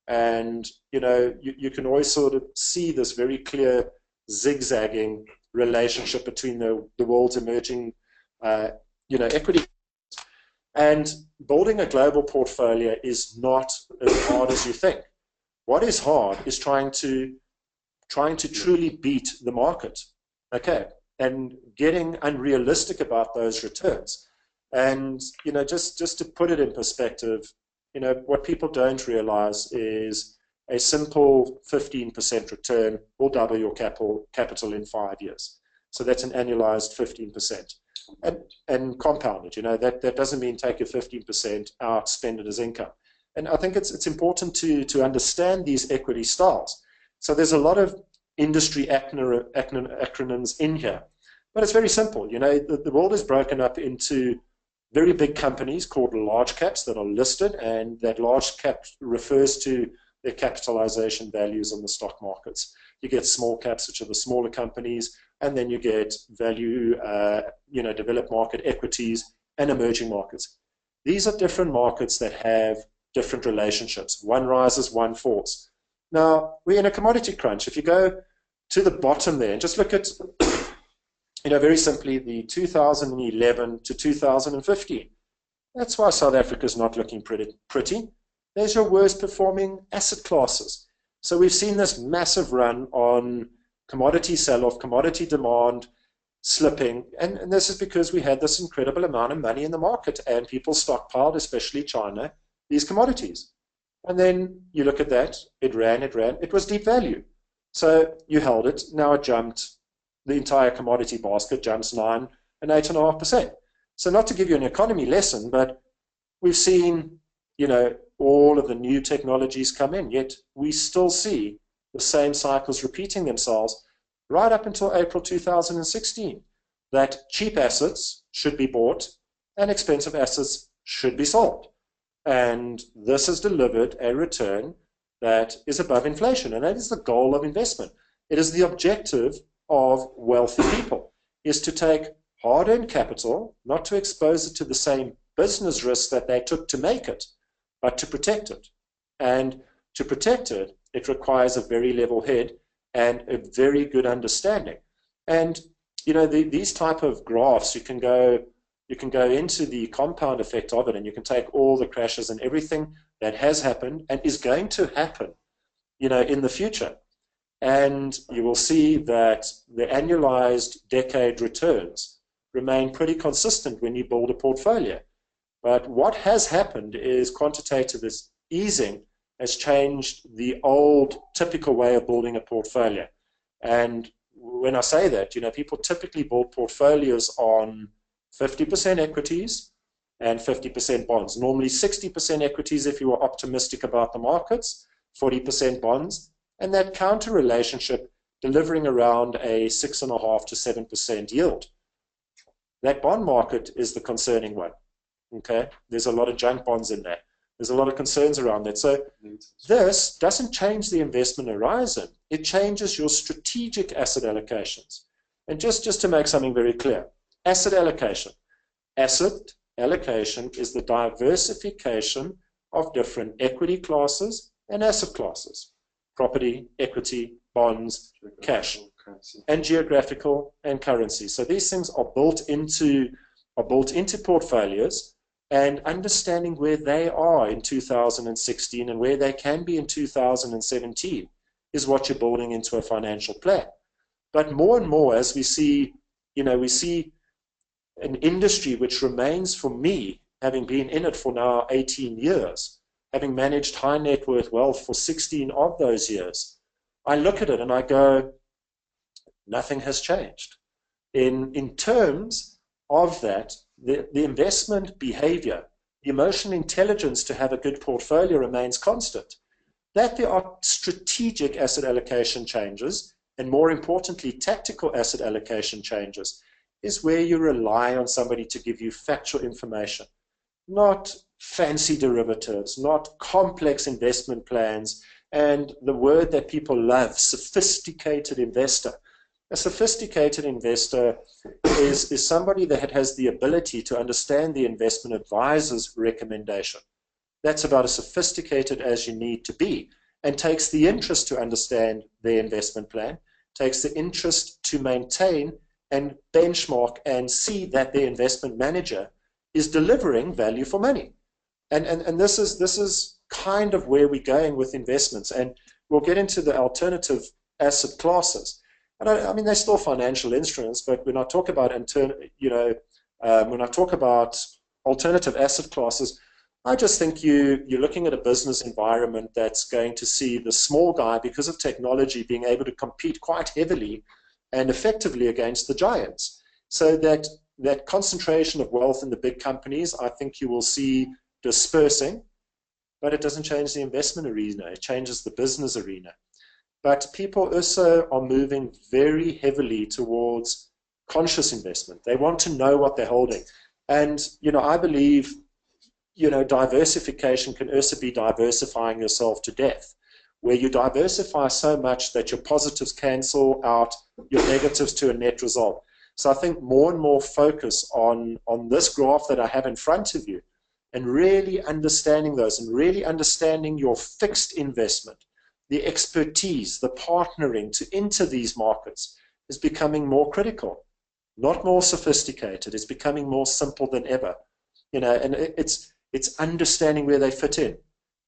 And, you can always sort of see this very clear zigzagging relationship between the world's emerging equity. And building a global portfolio is not as hard as you think. What is hard is trying to truly beat the market, okay, and getting unrealistic about those returns. And just to put it in perspective, what people don't realize is a simple 15% return will double your capital in 5 years. So that's an annualized 15%. And compounded, that doesn't mean take your 15% out, spend it as income. And I think it's important to understand these equity styles. So there's a lot of industry acronyms in here, but it's very simple. The world is broken up into very big companies called large caps that are listed, and that large cap refers to their capitalization values on the stock markets. You get small caps, which are the smaller companies, and then you get value, developed market equities and emerging markets. These are different markets that have different relationships. One rises, one falls. Now, we're in a commodity crunch. If you go to the bottom there and just look at, very simply, the 2011 to 2015. That's why South Africa is not looking pretty. There's your worst performing asset classes. So we've seen this massive run on commodity sell-off, commodity demand slipping, and this is because we had this incredible amount of money in the market and people stockpiled, especially China, these commodities. And then you look at that, it ran, it was deep value. So you held it, now it jumped, the entire commodity basket jumps 9 and 8.5%. So not to give you an economy lesson, but we've seen, all of the new technologies come in, yet we still see the same cycles repeating themselves right up until April 2016, that cheap assets should be bought and expensive assets should be sold. And this has delivered a return that is above inflation, and that is the goal of investment. It is the objective of wealthy people, is to take hard-earned capital, not to expose it to the same business risks that they took to make it, but to protect it. And to protect it, it requires a very level head and a very good understanding. And these type of graphs, you can go into the compound effect of it, and you can take all the crashes and everything that has happened and is going to happen, in the future. And you will see that the annualized decade returns remain pretty consistent when you build a portfolio. But what has happened is quantitative easing has changed the old typical way of building a portfolio. And when I say that, people typically build portfolios on 50% equities and 50% bonds. Normally 60% equities if you are optimistic about the markets, 40% bonds, and that counter relationship delivering around a 6.5% to 7% yield. That bond market is the concerning one. Okay, there's a lot of junk bonds in there. There's a lot of concerns around that. So this doesn't change the investment horizon. It changes your strategic asset allocations. And just to make something very clear, asset allocation. Asset allocation is the diversification of different equity classes and asset classes. Property, equity, bonds, cash, and geographical and currency. So these things are built into portfolios, and understanding where they are in 2016 and where they can be in 2017 is what you're building into a financial plan. But more and more, as we see an industry which remains, for me, having been in it for now 18 years, having managed high net worth wealth for 16 of those years, I look at it and I go, nothing has changed. In terms of that, the investment behavior, the emotional intelligence to have a good portfolio remains constant. That there are strategic asset allocation changes, and more importantly, tactical asset allocation changes, is where you rely on somebody to give you factual information, not fancy derivatives, not complex investment plans, and the word that people love, sophisticated investor. A sophisticated investor is somebody that has the ability to understand the investment advisor's recommendation. That's about as sophisticated as you need to be, and takes the interest to understand their investment plan, takes the interest to maintain and benchmark and see that their investment manager is delivering value for money. And this is kind of where we're going with investments. And we'll get into the alternative asset classes. And I mean, they're still financial instruments, but when I talk about when I talk about alternative asset classes, I just think you're looking at a business environment that's going to see the small guy, because of technology, being able to compete quite heavily and effectively against the giants. So that concentration of wealth in the big companies, I think you will see dispersing, but it doesn't change the investment arena. It changes the business arena. But people also are moving very heavily towards conscious investment. They want to know what they're holding. And, I believe, diversification can also be diversifying yourself to death, where you diversify so much that your positives cancel out your negatives to a net result. So I think more and more focus on this graph that I have in front of you, and really understanding those, and really understanding your fixed investment, the expertise, the partnering to enter these markets is becoming more critical, not more sophisticated. It's becoming more simple than ever, and it's understanding where they fit in.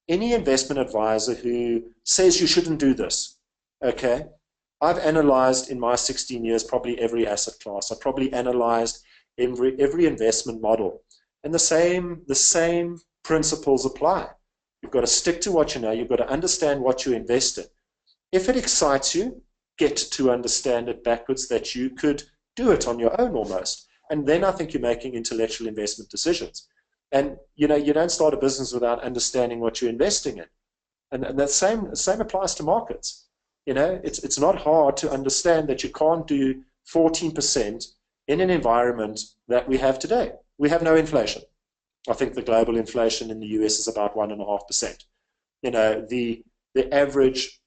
Any investment advisor who says you shouldn't do this, okay, I've analyzed in my 16 years probably every asset class. I've probably analyzed every investment model, and the same principles apply. You've got to stick to what you know. You've got to understand what you invest in. If it excites you, get to understand it backwards, that you could do it on your own almost. And then I think you're making intellectual investment decisions. And you don't start a business without understanding what you're investing in. And the same applies to markets. It's not hard to understand that you can't do 14% in an environment that we have today. We have no inflation. I think the global inflation in the US is about 1.5%. The average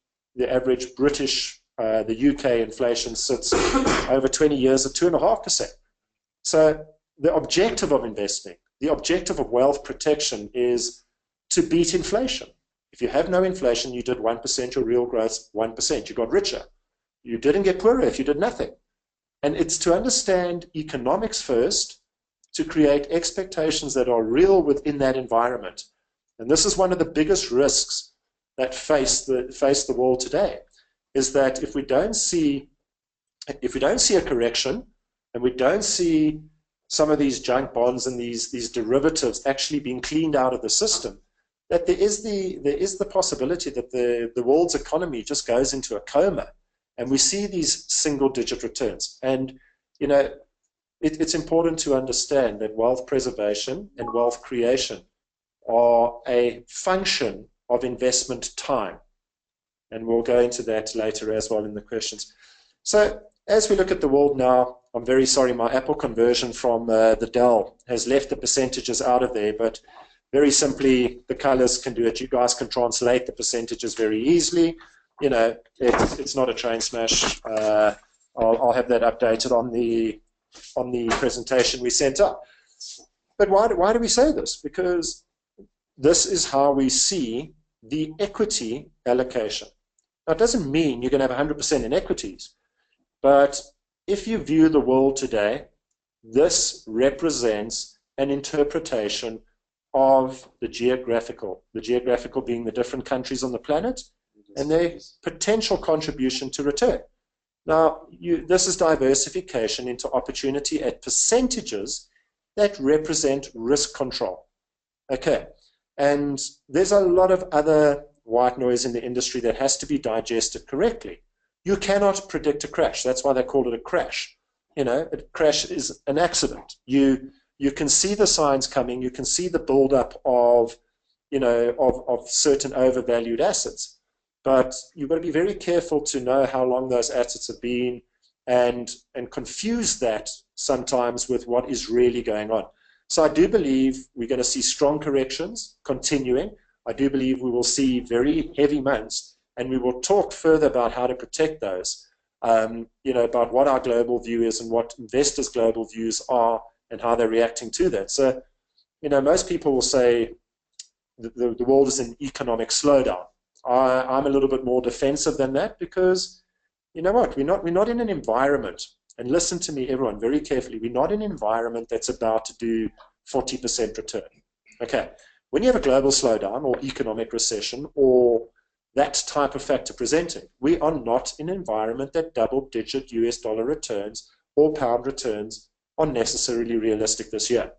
British, the UK inflation sits over 20 years at 2.5%. So the objective of investing, the objective of wealth protection, is to beat inflation. If you have no inflation, you did 1%, your real growth 1%. You got richer. You didn't get poorer if you did nothing. And it's to understand economics first, to create expectations that are real within that environment. And this is one of the biggest risks that face the world today, is that if we don't see a correction, and we don't see some of these junk bonds and these derivatives actually being cleaned out of the system, that there is the possibility that the world's economy just goes into a coma, and we see these single-digit returns. And you know, it's important to understand that wealth preservation and wealth creation are a function of investment time, and we'll go into that later as well in the questions. So as we look at the world now, I'm very sorry, my Apple conversion from the Dell has left the percentages out of there, but very simply, the colors can do it. You guys can translate the percentages very easily. You know, it's not a train smash. I'll have that updated on the presentation we sent up. But why do we say this? Because this is how we see the equity allocation. Now, it doesn't mean you're going to have 100% in equities, but if you view the world today, this represents an interpretation of the geographical being the different countries on the planet, and their potential contribution to return. Now, this is diversification into opportunity at percentages that represent risk control. Okay, and there's a lot of other white noise in the industry that has to be digested correctly. You cannot predict a crash. That's why they call it a crash. You know, a crash is an accident. You can see the signs coming. You can see the buildup of, you know, of certain overvalued assets. But you've got to be very careful to know how long those assets have been, and confuse that sometimes with what is really going on. So I do believe we're going to see strong corrections continuing. I do believe we will see very heavy months, and we will talk further about how to protect those, you know, about what our global view is and what investors' global views are and how they're reacting to that. So, you know, most people will say the world is in economic slowdown. I'm a little bit more defensive than that, because, you know what, we're not in an environment, and listen to me, everyone, very carefully, we're not in an environment that's about to do 40% return. Okay, when you have a global slowdown or economic recession or that type of factor presenting, we are not in an environment that double-digit US dollar returns or pound returns are necessarily realistic this year.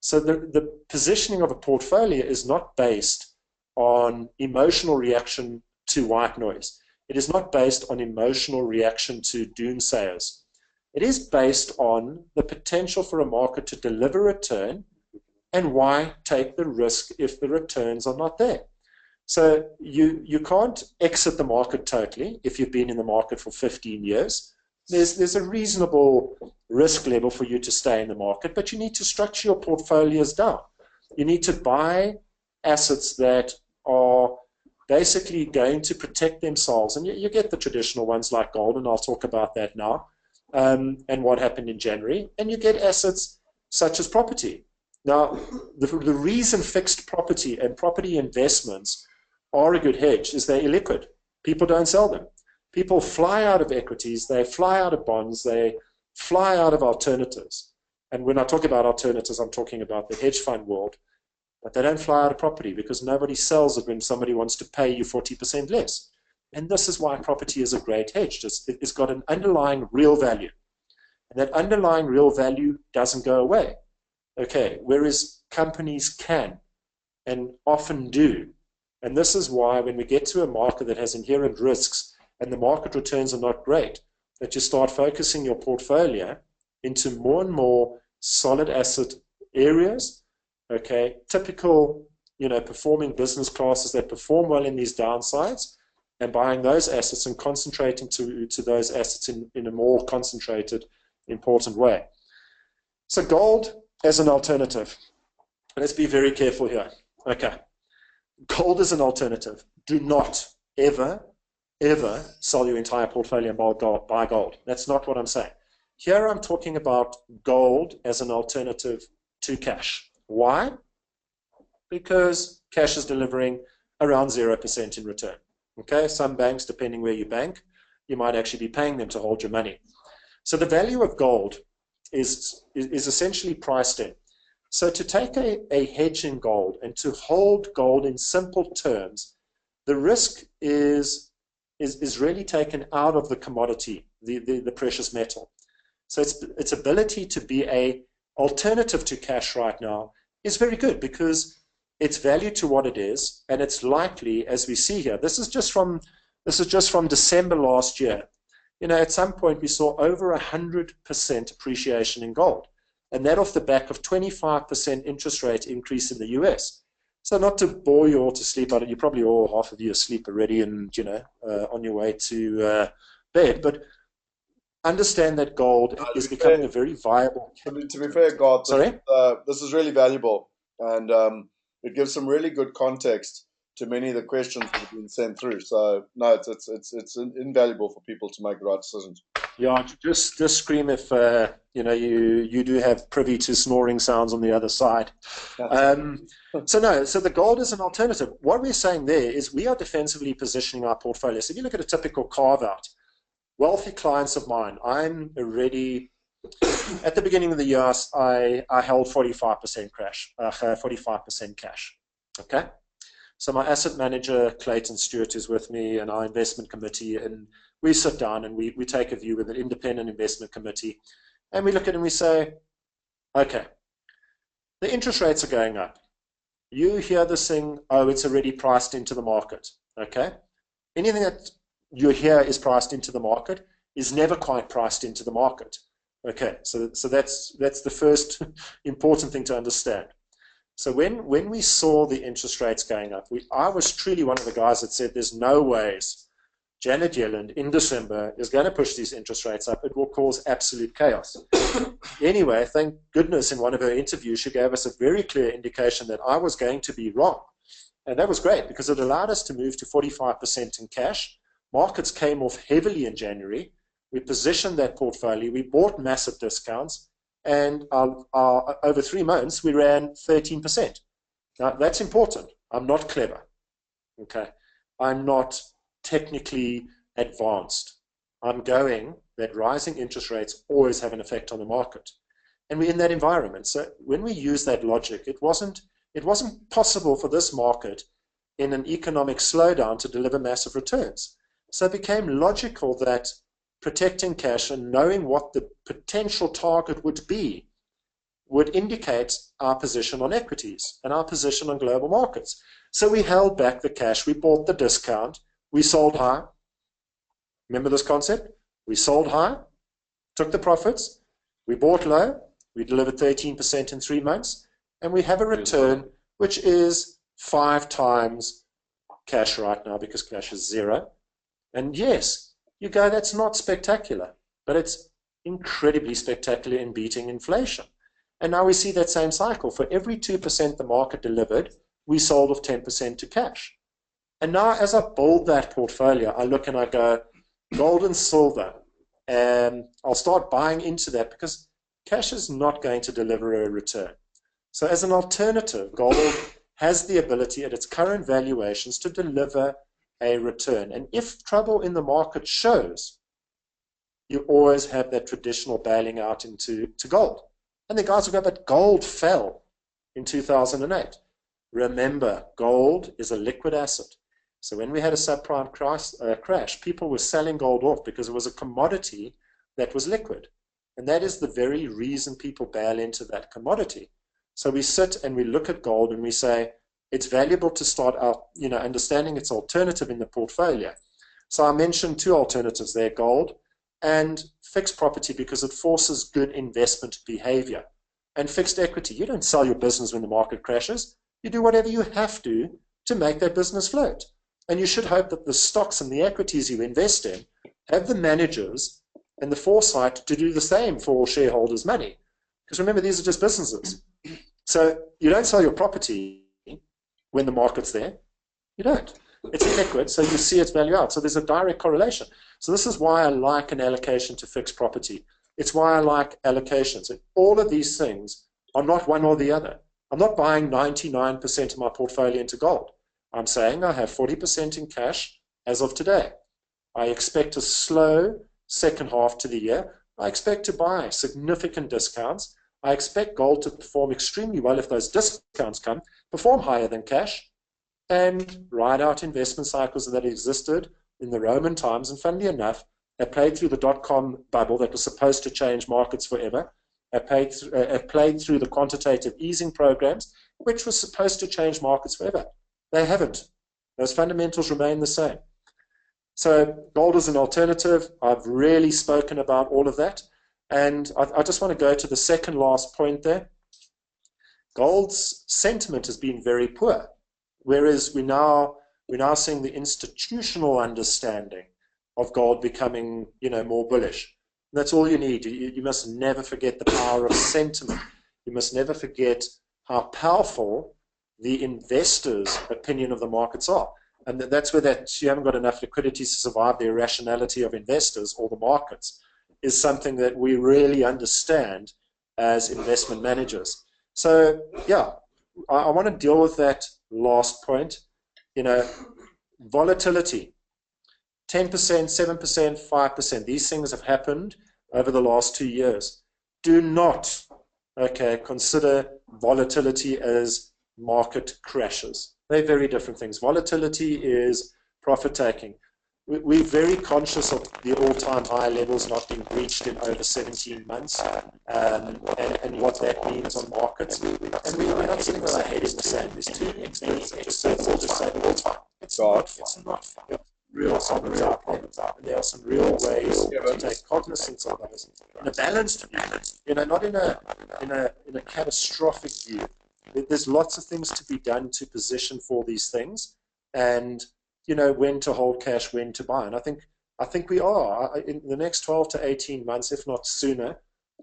So the positioning of a portfolio is not based on emotional reaction to white noise. It is not based on emotional reaction to doomsayers. It is based on the potential for a market to deliver return, and why take the risk if the returns are not there. So you can't exit the market totally if you've been in the market for 15 years. There's a reasonable risk level for you to stay in the market, but you need to structure your portfolios down. You need to buy assets that are basically going to protect themselves. And you get the traditional ones like gold, and I'll talk about that now, and what happened in January. And you get assets such as property. Now, the reason fixed property and property investments are a good hedge is they're illiquid. People don't sell them. People fly out of equities, they fly out of bonds, they fly out of alternatives. And when I talk about alternatives, I'm talking about the hedge fund world. But they don't fly out of property, because nobody sells it when somebody wants to pay you 40% less. And this is why property is a great hedge. It's got an underlying real value. And that underlying real value doesn't go away. Okay, whereas companies can and often do. And this is why when we get to a market that has inherent risks and the market returns are not great, that you start focusing your portfolio into more and more solid asset areas, okay, typical, you know, performing business classes that perform well in these downsides, and buying those assets and concentrating to those assets in a more concentrated, important way. So gold as an alternative. Let's be very careful here. Okay. Gold is an alternative. Do not ever sell your entire portfolio and buy gold. That's not what I'm saying. Here I'm talking about gold as an alternative to cash. Why? Because cash is delivering around 0% in return. Okay, some banks, depending where you bank, you might actually be paying them to hold your money. So the value of gold is essentially priced in. So to take a hedge in gold and to hold gold in simple terms, the risk is really taken out of the commodity, the precious metal. So its ability to be a alternative to cash right now is very good because it's value to what it is, and it's likely, as we see here, this is just from December last year. You know, at some point we saw over 100% appreciation in gold, and that off the back of 25% interest rate increase in the US. So not to bore you all to sleep, but you probably all, half of you, asleep already, and you know, on your way to bed. But understand that gold is becoming a very viable. To be fair, Garth, Sorry? This is really valuable, and it gives some really good context to many of the questions that have been sent through. So no, it's invaluable for people to make the right decisions. Yeah, just scream if you know you do have privy to snoring sounds on the other side. So the gold is an alternative. What we're saying there is we are defensively positioning our portfolio. So if you look at a typical carve out, wealthy clients of mine, I'm already at the beginning of the year I held 45% cash, 45% cash. Okay. So my asset manager, Clayton Stewart, is with me, and our investment committee, and we sit down and we take a view with an independent investment committee, and we look at it and we say, okay, the interest rates are going up. You hear this thing, oh, it's already priced into the market. Okay. Anything that you hear is priced into the market is never quite priced into the market. Okay. So that's the first important thing to understand. So when we saw the interest rates going up, I was truly one of the guys that said there's no ways Janet Yellen in December is going to push these interest rates up. It will cause absolute chaos. Anyway, thank goodness in one of her interviews, she gave us a very clear indication that I was going to be wrong. And that was great because it allowed us to move to 45% in cash. Markets came off heavily in January. We positioned that portfolio. We bought massive discounts. And over 3 months, we ran 13%. Now, that's important. I'm not clever. Okay. I'm not technically advanced. I'm going that rising interest rates always have an effect on the market. And we're in that environment. So when we use that logic, it wasn't possible for this market in an economic slowdown to deliver massive returns. So it became logical that protecting cash and knowing what the potential target would be would indicate our position on equities and our position on global markets. So we held back the cash, we bought the discount, we sold high. Remember this concept? We sold high, took the profits, we bought low, we delivered 13% in 3 months, and we have a return which is 5 times cash right now because cash is 0. And yes, you go, that's not spectacular, but it's incredibly spectacular in beating inflation. And now we see that same cycle. For every 2% the market delivered, we sold off 10% to cash. And now as I build that portfolio, I look and I go, gold and silver, and I'll start buying into that because cash is not going to deliver a return. So as an alternative, gold has the ability at its current valuations to deliver a return. And if trouble in the market shows, you always have that traditional bailing out into gold. And the guys will go, but gold fell in 2008. Remember, gold is a liquid asset. So when we had a subprime crash, people were selling gold off because it was a commodity that was liquid. And that is the very reason people bail into that commodity. So we sit and we look at gold and we say, it's valuable to start out, understanding its alternative in the portfolio. So I mentioned 2 alternatives there, gold and fixed property, because it forces good investment behavior. And fixed equity, you don't sell your business when the market crashes. You do whatever you have to make that business float. And you should hope that the stocks and the equities you invest in have the managers and the foresight to do the same for shareholders' money. Because remember, these are just businesses. So you don't sell your property when the market's there. You don't. It's illiquid, so you see its value out. So there's a direct correlation. So this is why I like an allocation to fixed property. It's why I like allocations. And all of these things are not one or the other. I'm not buying 99% of my portfolio into gold. I'm saying I have 40% in cash as of today. I expect a slow second half to the year. I expect to buy significant discounts. I expect gold to perform extremely well if those discounts come, perform higher than cash, and ride out investment cycles that existed in the Roman times. And funnily enough, they played through the dot-com bubble that was supposed to change markets forever. They played through the quantitative easing programs, which was supposed to change markets forever. They haven't. Those fundamentals remain the same. So gold is an alternative. I've really spoken about all of that. And I just want to go to the second last point there. Gold's sentiment has been very poor, whereas we're now seeing the institutional understanding of gold becoming, more bullish. And that's all you need. You must never forget the power of sentiment. You must never forget how powerful the investors' opinion of the markets are. And that's where you haven't got enough liquidity to survive the irrationality of investors or the markets is something that we really understand as investment managers. So, yeah, I want to deal with that last point. Volatility, 10%, 7%, 5%. These things have happened over the last 2 years. Do not, consider volatility as market crashes. They're very different things. Volatility is profit-taking. We're very conscious of the all-time high levels not being reached in over 17 months and what that means on markets. And we're not sitting with our head in the sand. There's two experts that just say all the time. It's not fun. Real problems are. And there are some real ways to take cognizance of those in a balanced view, not in a catastrophic view. There's lots of things to be done to position for these things, and when to hold cash, when to buy. And I think we are in the next 12 to 18 months, if not sooner.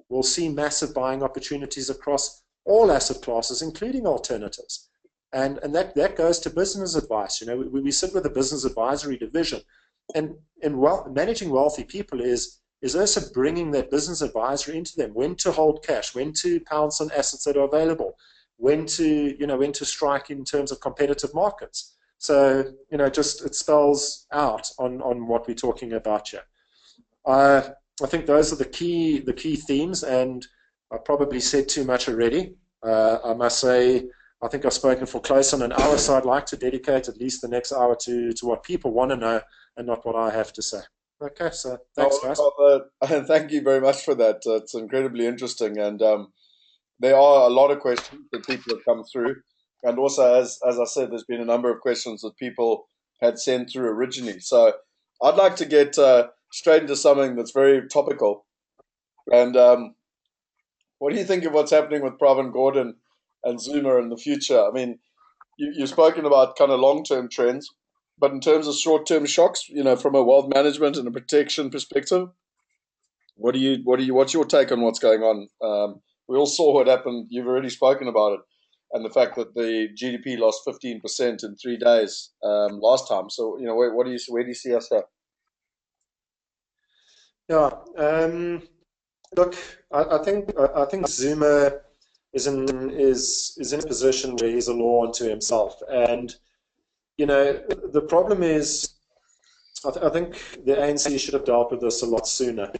We'll see massive buying opportunities across all asset classes, including alternatives. And that goes to business advice. We sit with a business advisory division, and managing wealthy people is also bringing that business advisory into them. When to hold cash, when to pounce on assets that are available, when to strike in terms of competitive markets. So it spells out on what we're talking about here. I think those are the key themes, and I probably said too much already. I must say, I think I've spoken for close on an hour, so I'd like to dedicate at least the next hour to what people want to know and not what I have to say. Okay, so thanks, guys. Thank you very much for that. It's incredibly interesting, and there are a lot of questions that people have come through. And also, as I said, there's been a number of questions that people had sent through originally. So I'd like to get straight into something that's very topical. And what do you think of what's happening with Pravin Gordhan and Zuma in the future? I mean, you've spoken about kind of long-term trends, but in terms of short-term shocks, from a wealth management and a protection perspective, what's your take on what's going on? We all saw what happened. You've already spoken about it, and the fact that the GDP lost 15% in 3 days last time. So, where do you see us at? Yeah, look, I think Zuma is in a position where he's a law unto himself, and the problem is, I think the ANC should have dealt with this a lot sooner.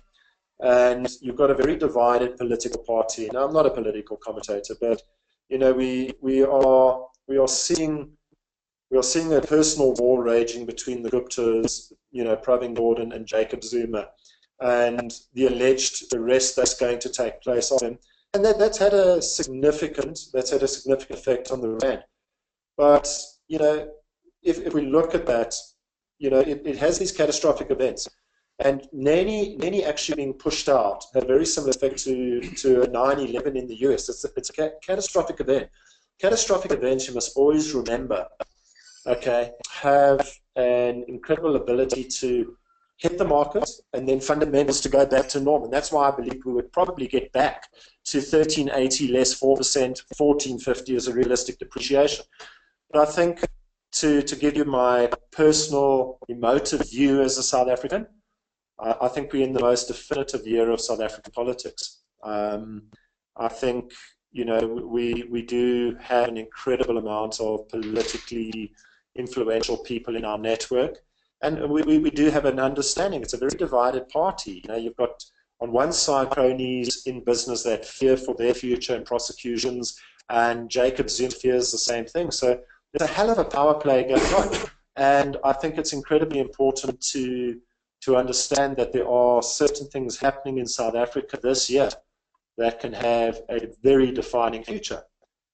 And you've got a very divided political party. Now, I'm not a political commentator, but we are seeing a personal war raging between the Guptas, Pravin Gordhan and Jacob Zuma, and the alleged arrest that's going to take place of him, and that's had a significant effect on the rand. But if we look at that, it has these catastrophic events. And Nene actually being pushed out had a very similar effect to a 9/11 in the US. It's a catastrophic event. Catastrophic events, you must always remember, have an incredible ability to hit the market and then fundamentals to go back to normal. And that's why I believe we would probably get back to 1380 less 4%, 1450 as a realistic depreciation. But I think to give you my personal emotive view as a South African, I think we're in the most definitive year of South African politics. I think, we do have an incredible amount of politically influential people in our network, and we do have an understanding. It's a very divided party. You've got on one side, cronies in business that fear for their future and prosecutions, and Jacob Zuma fears the same thing. So there's a hell of a power play going on. And I think it's incredibly important to understand that there are certain things happening in South Africa this year that can have a very defining future.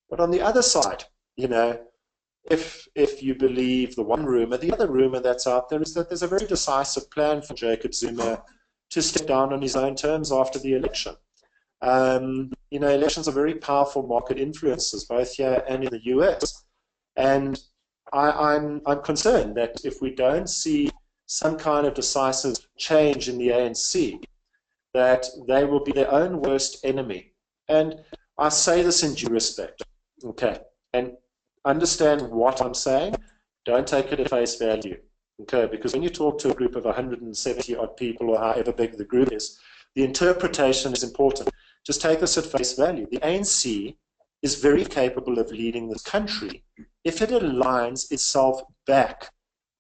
But on the other side, if you believe the one rumor, the other rumor that's out there is that there's a very decisive plan for Jacob Zuma to step down on his own terms after the election. Elections are very powerful market influences, both here and in the US. And I'm concerned that if we don't see some kind of decisive change in the ANC, that they will be their own worst enemy. And I say this in due respect, okay? And understand what I'm saying. Don't take it at face value, okay? Because when you talk to a group of 170 odd people, or however big the group is, the interpretation is important. Just take this at face value. The ANC is very capable of leading this country if it aligns itself back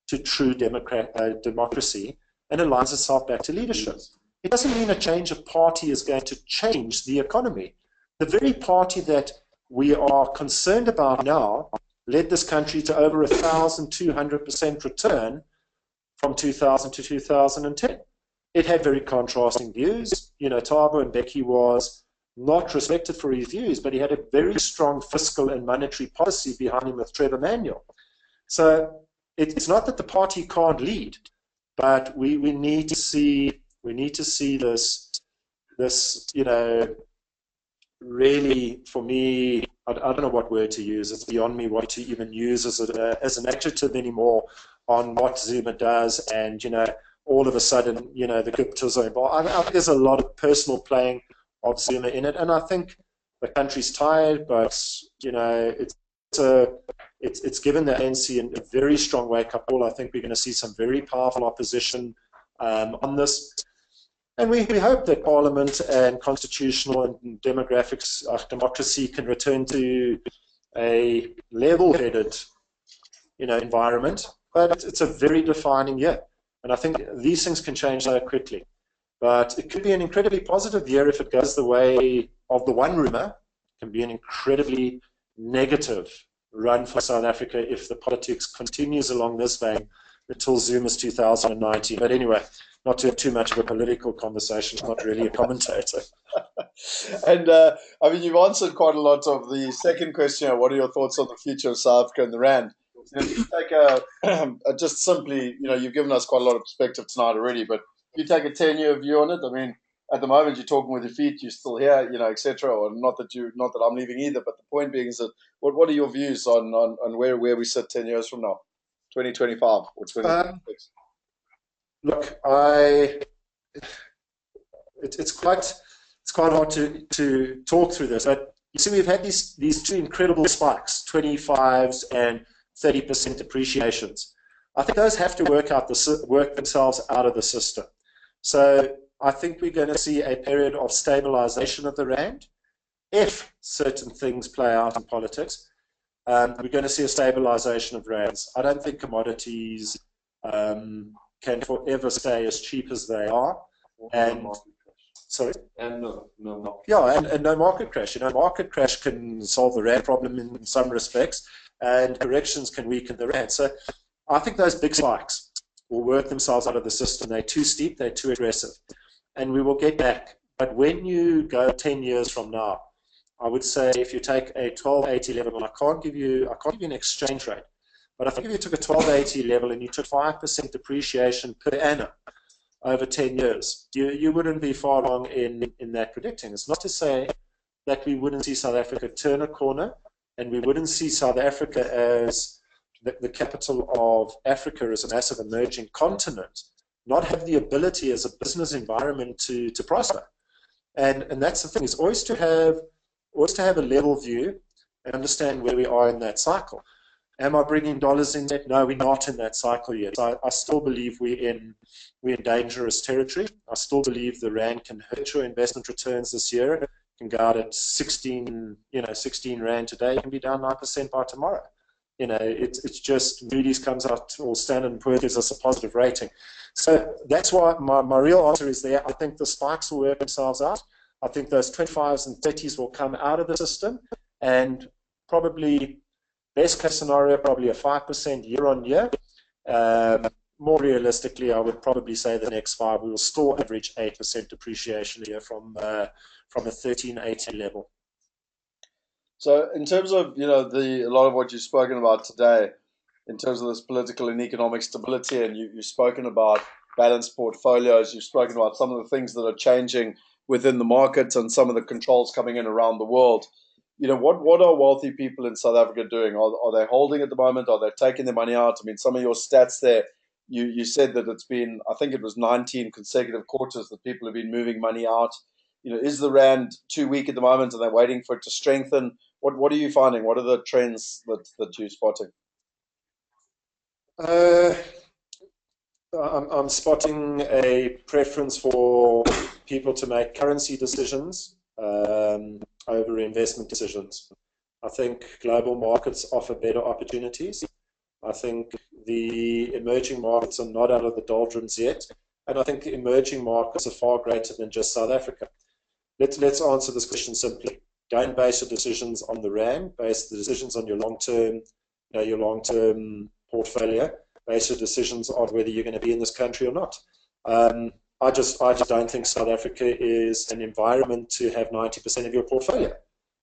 to true democracy and aligns itself back to leadership. It doesn't mean a change of party is going to change the economy. The very party that we are concerned about now led this country to over 1,200% return from 2000 to 2010. It had very contrasting views. Thabo Mbeki was not respected for his views, but he had a very strong fiscal and monetary policy behind him with Trevor Manuel. So it's not that the party can't lead, but we need to see this really, for me, I don't know what word to use. It's beyond me what to even use as an adjective anymore on what Zuma does, and all of a sudden the cryptos are involved. I think there's a lot of personal playing of Zuma in it, and I think the country's tired, but it's given the ANC a very strong wake-up call. I think we're going to see some very powerful opposition on this. And we hope that Parliament and constitutional and democracy can return to a level-headed, environment. But it's a very defining year, and I think these things can change so quickly. But it could be an incredibly positive year if it goes the way of the one rumor. It can be an incredibly negative run for South Africa if the politics continues along this vein until Zuma's 2019. But anyway, not to have too much of a political conversation. I'm not really a commentator. And you've answered quite a lot of the second question. What are your thoughts on the future of South Africa and the Rand? If you take just simply, you've given us quite a lot of perspective tonight already, but if you take a 10-year view on it, at the moment you're talking with your feet, you're still here, etc. Or not that I'm leaving either, but the point being is that what are your views on where we sit 10 years from now, 2025 or 2026? Look, it's quite hard to talk through this. But you see, we've had these two incredible spikes, 25s and 30% depreciations. I think those have to work themselves out of the system. So I think we're going to see a period of stabilization of the Rand. If certain things play out in politics, we're going to see a stabilization of Rands. I don't think commodities can forever stay as cheap as they are. And sorry? And no. Yeah, and no market crash. Market crash can solve the Rand problem in some respects, and corrections can weaken the Rand. So I think those big spikes will work themselves out of the system. They're too steep, they're too aggressive, and we will get back. But when you go 10 years from now, I would say if you take a 1280 level, and I can't give you an exchange rate, but I think if you took a 1280 level and you took 5% depreciation per annum over 10 years, you wouldn't be far wrong in that predicting. It's not to say that we wouldn't see South Africa turn a corner, and we wouldn't see South Africa as the capital of Africa as a massive emerging continent not have the ability as a business environment to prosper. And that's the thing, is always to have a level view and understand where we are in that cycle. Am I bringing dollars in yet? No, we're not in that cycle yet. I still believe we're in dangerous territory. I still believe the Rand can hurt your investment returns this year. It can go out at 16 Rand today. It can be down 9% by tomorrow. It's just Moody's comes out, or Standard & Poor's gives us a positive rating. So that's why my real answer is there. I think the spikes will work themselves out. I think those 25s and 30s will come out of the system, and probably best case scenario, probably a 5% year on year. More realistically, I would probably say the next 5 we will still average 8% depreciation a year from a 1380 level. So in terms of, a lot of what you've spoken about today, in terms of this political and economic stability, and you've spoken about balanced portfolios, you've spoken about some of the things that are changing within the markets and some of the controls coming in around the world. What are wealthy people in South Africa doing? Are they holding at the moment? Are they taking their money out? I mean, some of your stats there, you said that it's been, I think it was 19 consecutive quarters that people have been moving money out. Is the rand too weak at the moment? Are they waiting for it to strengthen? What are you finding? What are the trends that you're spotting? I'm spotting a preference for people to make currency decisions over investment decisions. I think global markets offer better opportunities. I think the emerging markets are not out of the doldrums yet, and I think the emerging markets are far greater than just South Africa. Let's answer this question simply. Don't base your decisions on the rand. Base the decisions on your long-term portfolio. Base your decisions on whether you're going to be in this country or not. I just don't think South Africa is an environment to have 90% of your portfolio.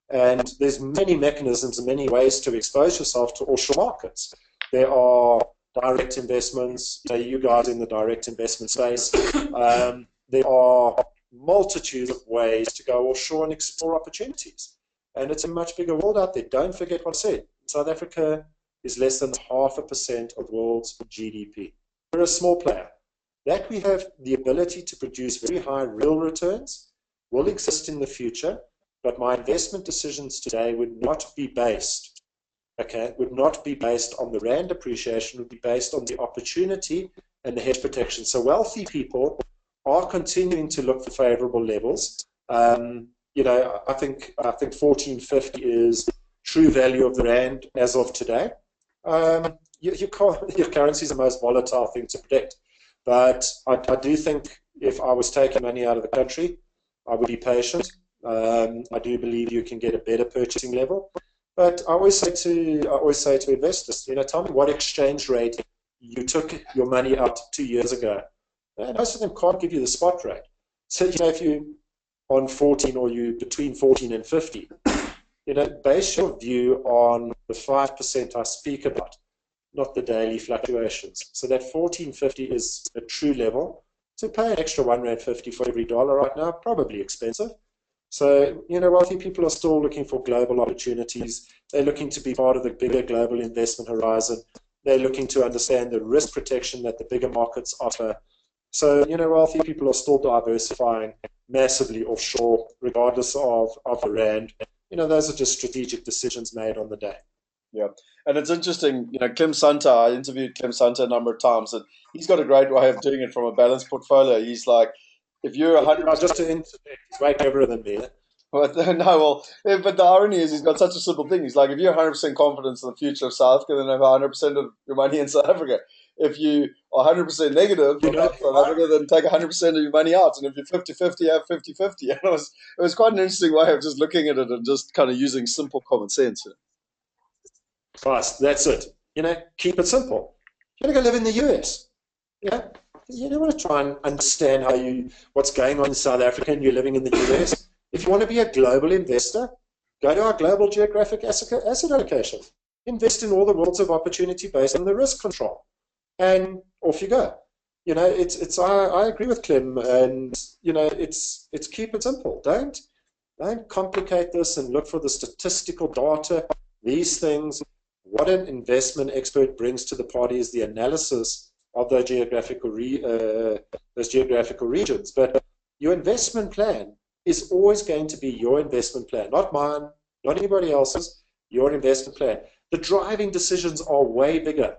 And there's many mechanisms and many ways to expose yourself to offshore markets. There are direct investments. You guys in the direct investment space. There are multitudes of ways to go offshore and explore opportunities. And it's a much bigger world out there. Don't forget what I said. South Africa is less than 0.5% of the world's GDP. We're a small player. That we have the ability to produce very high real returns will exist in the future, but my investment decisions today would not be based, would not be based on the rand appreciation, would be based on the opportunity and the hedge protection. So wealthy people are continuing to look for favorable levels. I think 1450 is true value of the rand as of today. Your currency is the most volatile thing to predict. But I do think if I was taking money out of the country, I would be patient. I do believe you can get a better purchasing level. But I always say to investors, tell me what exchange rate you took your money out 2 years ago. And most of them can't give you the spot rate. So if you on 14 or you between 14 and 50, base your view on the 5% I speak about, not the daily fluctuations. So that 1450 is a true level. To pay an extra R1.50 for every dollar right now, probably expensive. So, wealthy people are still looking for global opportunities. They're looking to be part of the bigger global investment horizon. They're looking to understand the risk protection that the bigger markets offer. So, wealthy people are still diversifying massively offshore, regardless of the rand. Those are just strategic decisions made on the day. Yeah, and it's interesting, Clem Santa, I interviewed Clem Santa a number of times, and he's got a great way of doing it from a balanced portfolio. He's like, if you're 100%... Just to interject, he's way cleverer than me. But the irony is he's got such a simple thing. He's like, if you're 100% confident in the future of South Africa, then have 100% of your money in South Africa. If you are 100% negative about South Africa, then take 100% of your money out. And if you're 50-50, have 50-50. And it was quite an interesting way of just looking at it and just kind of using simple common sense. Right, that's it. Keep it simple. You want to go live in the US. You don't want to try and understand what's going on in South Africa and you're living in the US. If you want to be a global investor, go to our global geographic asset allocation. Invest in all the worlds of opportunity based on the risk control. And off you go. I agree with Clem, and it's keep it simple. Don't complicate this and look for the statistical data. These things, what an investment expert brings to the party is the analysis of those geographical regions. But your investment plan is always going to be your investment plan, not mine, not anybody else's, your investment plan. The driving decisions are way bigger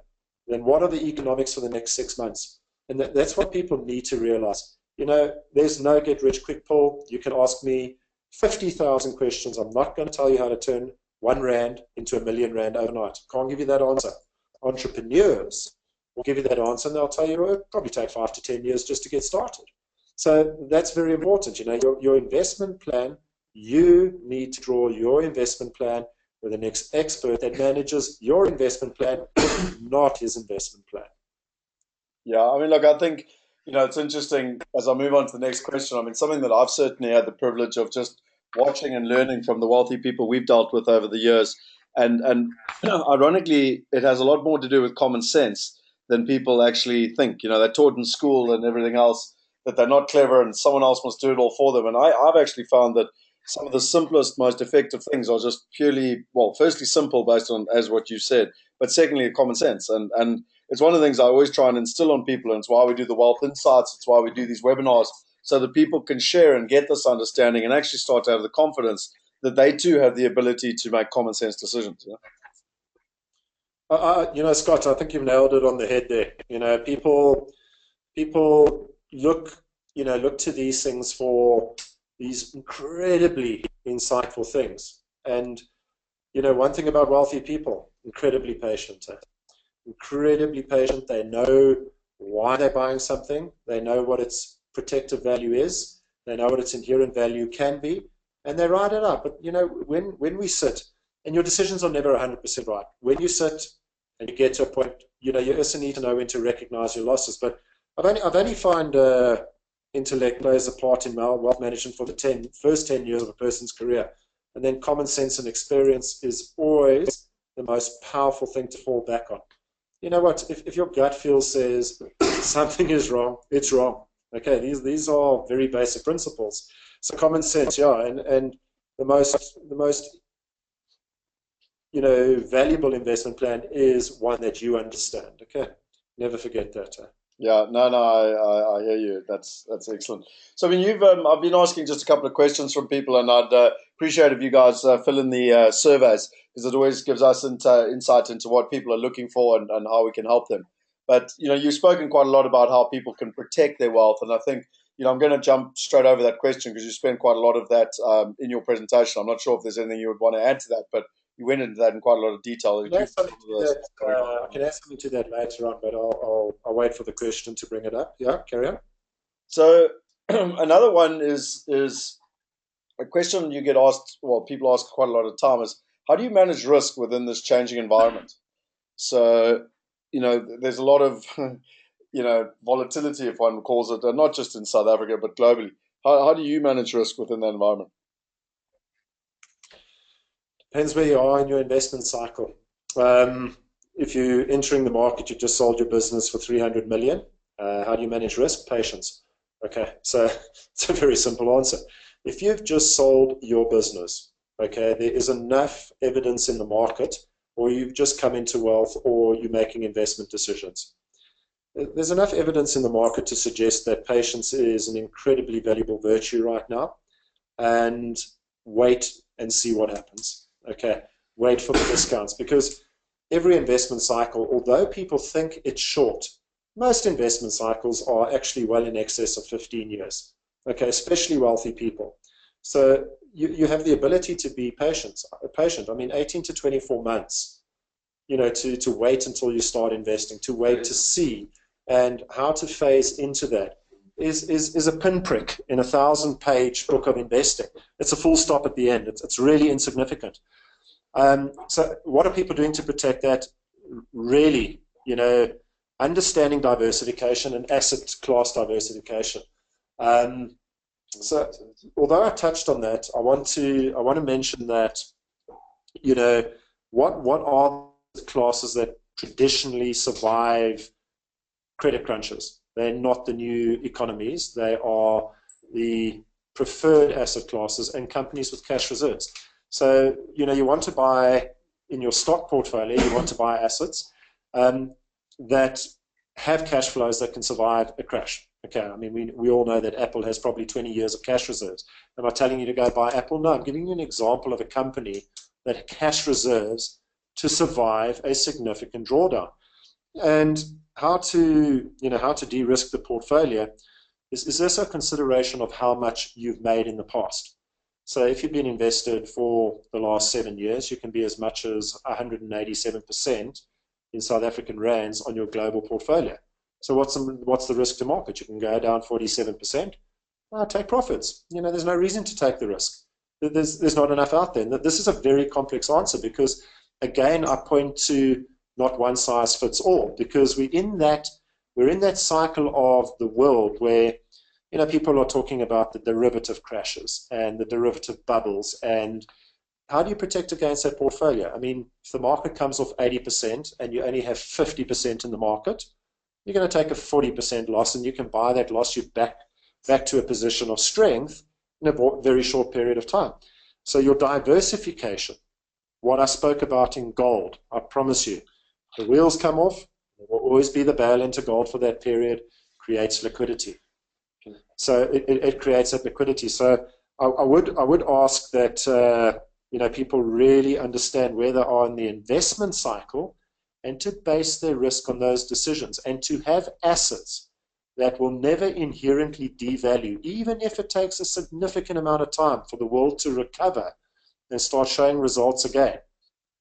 than what are the economics for the next 6 months. And that's what people need to realize. There's no get-rich-quick pill. You can ask me 50,000 questions. I'm not going to tell you how to turn R1 into R1,000,000 overnight. Can't give you that answer. Entrepreneurs will give you that answer, and they'll tell you, it'll probably take 5 to 10 years just to get started. So that's very important. Your investment plan, you need to draw your investment plan with an expert that manages your investment plan, not his investment plan. Yeah, I mean, look, I think, it's interesting as I move on to the next question. I mean, something that I've certainly had the privilege of just watching and learning from the wealthy people we've dealt with over the years. And ironically, it has a lot more to do with common sense than people actually think. They're taught in school and everything else that they're not clever and someone else must do it all for them. And I've actually found that some of the simplest, most effective things are just purely, well, firstly, simple based on, as what you said, but secondly, common sense. And it's one of the things I always try and instill on people, and it's why we do the Wealth Insights. It's why we do these webinars, so that people can share and get this understanding and actually start to have the confidence that they too have the ability to make common sense decisions. Scott, I think you've nailed it on the head there. People look to these things for these incredibly insightful things. And one thing about wealthy people, incredibly patient. Incredibly patient. They know why they're buying something. They know what its protective value is. They know what its inherent value can be, and they write it up. But when we sit, and your decisions are never 100% right. When you sit and you get to a point, you also need to know when to recognize your losses. But I've only found intellect plays a part in wealth management for the first 10 years of a person's career, and then common sense and experience is always the most powerful thing to fall back on. You know what? If your gut feel says something is wrong, it's wrong. Okay, these are very basic principles. So common sense, yeah, and the most valuable investment plan is one that you understand. Okay, never forget that. Yeah, no, I hear you. That's excellent. So, I mean, I've been asking just a couple of questions from people, and I'd appreciate if you guys fill in the surveys, because it always gives us insight into what people are looking for and how we can help them. But you've spoken quite a lot about how people can protect their wealth, and I think I'm going to jump straight over that question because you spent quite a lot of that in your presentation. I'm not sure if there's anything you would want to add to that, but you went into that in quite a lot of detail. I can add something to that later on, but I'll wait for the question to bring it up. Yeah, carry on. So another one is a question you get asked, well, people ask quite a lot of time, is how do you manage risk within this changing environment? So, there's a lot of, volatility, if one calls it, and not just in South Africa, but globally. How do you manage risk within that environment? Depends where you are in your investment cycle. If you're entering the market, you just sold your business for 300 million. How do you manage risk? Patience. Okay, so it's a very simple answer. If you've just sold your business, okay, there is enough evidence in the market, or you've just come into wealth, or you're making investment decisions. There's enough evidence in the market to suggest that patience is an incredibly valuable virtue right now, and wait and see what happens. Okay, wait for the discounts, because every investment cycle, although people think it's short, most investment cycles are actually well in excess of 15 years. Okay, especially wealthy people. So you have the ability to be patient. I mean, 18 to 24 months, to wait until you start investing, to wait to see, and how to phase into that is a pinprick in a 1,000-page book of investing. It's a full stop at the end. It's really insignificant. So what are people doing to protect that? Really, understanding diversification and asset class diversification. So although I touched on that, I want to mention that, what are the classes that traditionally survive credit crunches? They're not the new economies. They are the preferred asset classes and companies with cash reserves. So, you want to buy in your stock portfolio, you want to buy assets that have cash flows that can survive a crash. Okay, I mean, we all know that Apple has probably 20 years of cash reserves. Am I telling you to go buy Apple? No, I'm giving you an example of a company that had cash reserves to survive a significant drawdown. And how to de-risk the portfolio is also a consideration of how much you've made in the past. So if you've been invested for the last 7 years, you can be as much as 187% in South African rands on your global portfolio. So what's the risk to market? You can go down 47%. Take profits. There's no reason to take the risk. There's not enough out there. And this is a very complex answer because, again, I point to not one size fits all, because we're in that cycle of the world where people are talking about the derivative crashes and the derivative bubbles, and how do you protect against that portfolio? I mean, if the market comes off 80% and you only have 50% in the market, you're going to take a 40% loss, and you can buy that loss you back to a position of strength in a very short period of time. So your diversification, what I spoke about in gold, I promise you, the wheels come off, there will always be the bail into gold for that period, creates liquidity. So it creates that liquidity. So I would ask that people really understand where they are in the investment cycle, and to base their risk on those decisions, and to have assets that will never inherently devalue, even if it takes a significant amount of time for the world to recover and start showing results again.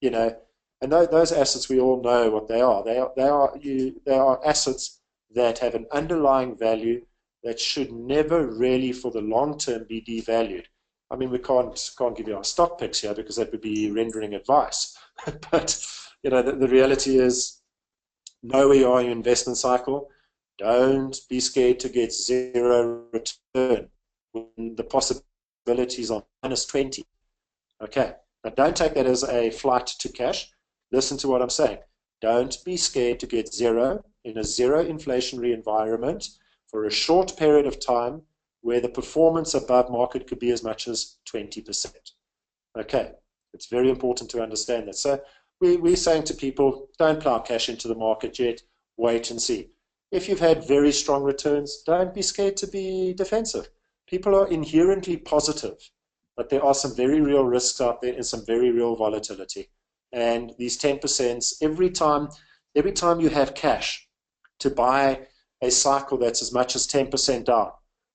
And those assets, we all know what they are. They are assets that have an underlying value that should never really, for the long term, be devalued. I mean, we can't give you our stock picks here because that would be rendering advice. But the reality is, know where you are in your investment cycle. Don't be scared to get zero return when the possibilities are -20. Okay, now don't take that as a flight to cash. Listen to what I'm saying. Don't be scared to get zero in a zero inflationary environment for a short period of time where the performance above market could be as much as 20%. Okay, it's very important to understand that. So we're saying to people, don't plow cash into the market yet, wait and see. If you've had very strong returns, don't be scared to be defensive. People are inherently positive, but there are some very real risks out there and some very real volatility. And these 10%, every time you have cash to buy a cycle that's as much as 10% down,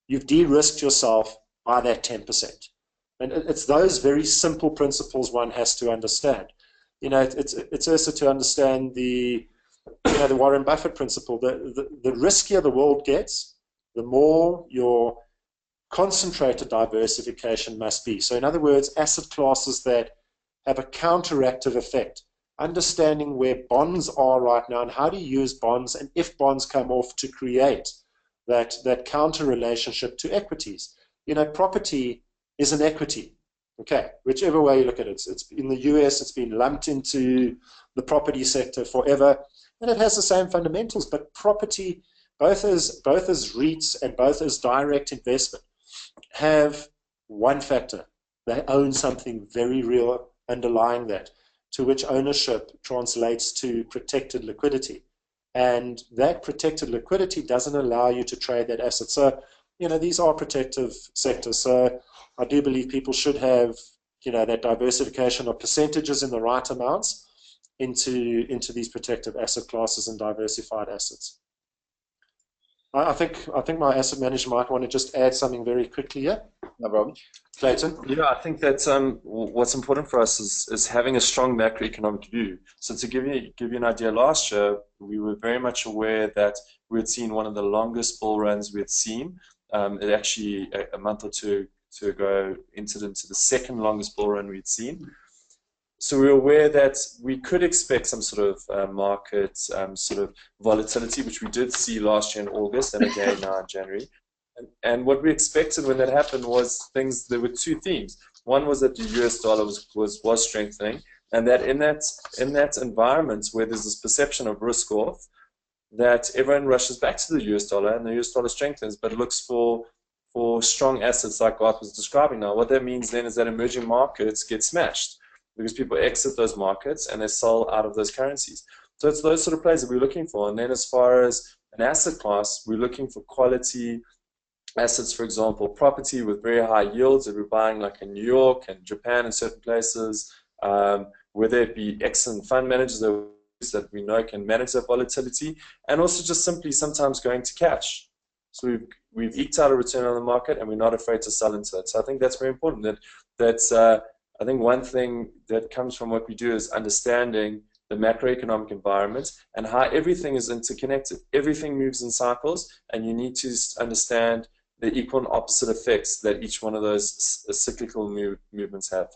you've de-risked yourself by that 10%. And it's those very simple principles one has to understand. It's also to understand the Warren Buffett principle. The riskier the world gets, the more your concentrated diversification must be. So in other words, asset classes that have a counteractive effect, understanding where bonds are right now and how to use bonds, and if bonds come off, to create that counter relationship to equities. Property is an equity. Okay, whichever way you look at it. It's in the US, it's been lumped into the property sector forever, and it has the same fundamentals. But property, both as REITs and both as direct investment, have one factor. They own something very real underlying that, to which ownership translates to protected liquidity. And that protected liquidity doesn't allow you to trade that asset. So, these are protective sectors. So I do believe people should have, that diversification of percentages in the right amounts into these protective asset classes and diversified assets. I think my asset manager might want to just add something very quickly here. No problem. Clayton? I think that what's important for us is having a strong macroeconomic view. So to give you an idea, last year we were very much aware that we had seen one of the longest bull runs we had seen. It actually, a month or two ago, entered into the second longest bull run we'd seen. So we were aware that we could expect some sort of market sort of volatility, which we did see last year in August and again now in January. And what we expected when that happened was there were two themes. One was that the US dollar was strengthening, and that in that environment where there's this perception of risk off, that everyone rushes back to the US dollar and the US dollar strengthens, but looks for strong assets like Garth was describing now. What that means then is that emerging markets get smashed because people exit those markets and they sell out of those currencies. So it's those sort of plays that we're looking for. And then as far as an asset class, we're looking for quality assets, for example, property with very high yields that we're buying like in New York and Japan and certain places, whether it be excellent fund managers that we know can manage that volatility, and also just simply sometimes going to cash. So we've eked out a return on the market, and we're not afraid to sell into it. So I think that's very important. That's I think one thing that comes from what we do is understanding the macroeconomic environment and how everything is interconnected. Everything moves in cycles, and you need to understand the equal and opposite effects that each one of those cyclical movements have.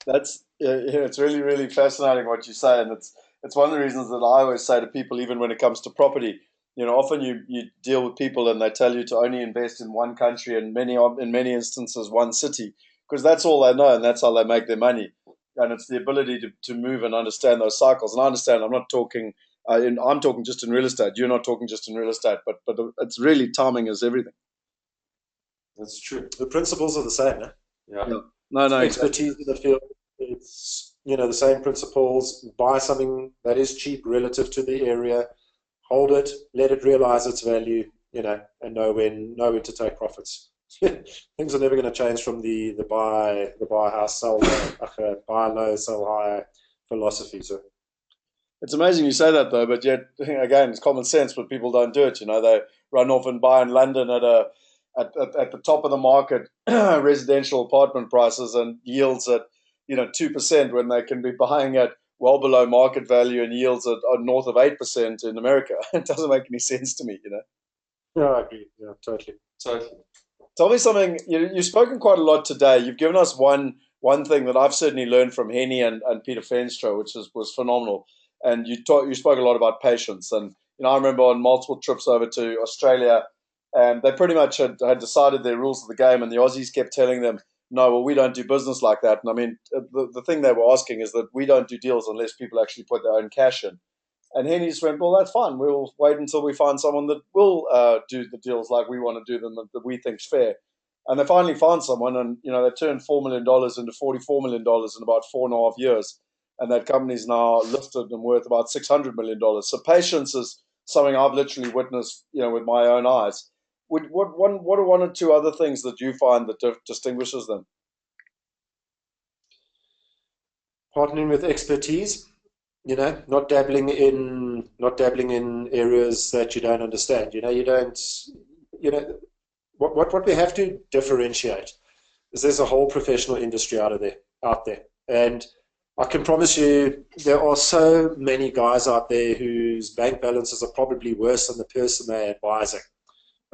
That's it's really, really fascinating what you say, and it's one of the reasons that I always say to people, even when it comes to property, often you deal with people and they tell you to only invest in one country and in many instances one city, because that's all they know and that's how they make their money. And it's the ability to move and understand those cycles. And I understand, I'm not talking, I'm talking just in real estate. You're not talking just in real estate, but it's really timing is everything. That's true. The principles are the same, eh? Yeah. No. Expertise in the field. It's the same principles. Buy something that is cheap relative to the area, hold it, let it realize its value, and know when to take profits. Things are never going to change from the buy house, sell low, buy low, sell high philosophy. So it's amazing you say that though, but yet again, it's common sense, but people don't do it. They run off and buy in London at the top of the market residential apartment prices and yields at 2% when they can be buying at well below market value and yields at north of 8% in America. It doesn't make any sense to me. Yeah, I agree. Yeah, totally. Tell me something. You've spoken quite a lot today. You've given us one thing that I've certainly learned from Henny and Peter Fenstra, which was phenomenal. And you spoke a lot about patience. And I remember on multiple trips over to Australia, and they pretty much had decided their rules of the game, and the Aussies kept telling them, no, well, we don't do business like that. And I mean, the thing they were asking is that we don't do deals unless people actually put their own cash in. And Henny just went, well, that's fine. We'll wait until we find someone that will do the deals like we want to do them, that we think's fair. And they finally found someone, and they turned $4 million into $44 million in about 4.5 years. And that company's now listed and worth about $600 million. So patience is something I've literally witnessed, with my own eyes. What are one or two other things that you find that distinguishes them? Partnering with expertise. Not dabbling in areas that you don't understand. What we have to differentiate is there's a whole professional industry out there. And I can promise you there are so many guys out there whose bank balances are probably worse than the person they're advising.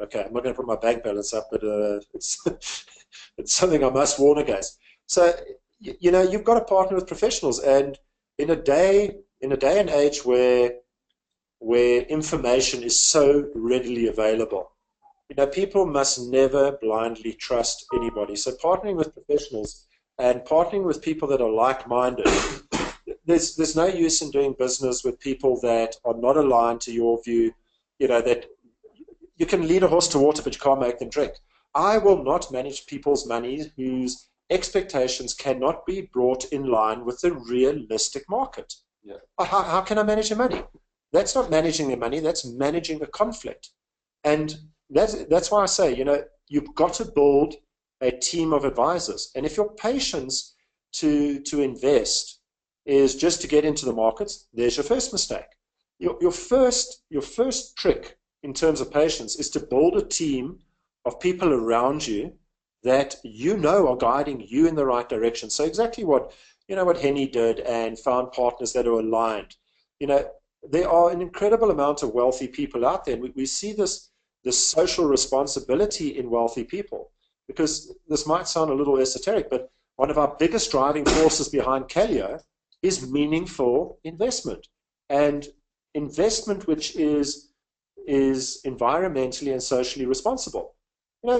Okay, I'm not going to put my bank balance up, but it's something I must warn against. So, you've got to partner with professionals, and in a day and age where information is so readily available, people must never blindly trust anybody. So partnering with professionals and partnering with people that are like-minded, there's no use in doing business with people that are not aligned to your view, that you can lead a horse to water, but you can't make them drink. I will not manage people's money whose expectations cannot be brought in line with the realistic market. Yeah. How can I manage their money? That's not managing their money, that's managing a conflict. And that's why I say, you've got to build a team of advisors. And if your patience to invest is just to get into the markets, there's your first mistake. Your first trick in terms of patience is to build a team of people around you that are guiding you in the right direction. So exactly what Henny did, and found partners that are aligned. There are an incredible amount of wealthy people out there, and we see this social responsibility in wealthy people, because this might sound a little esoteric, but one of our biggest driving forces behind Calio is meaningful investment, and investment which is environmentally and socially responsible.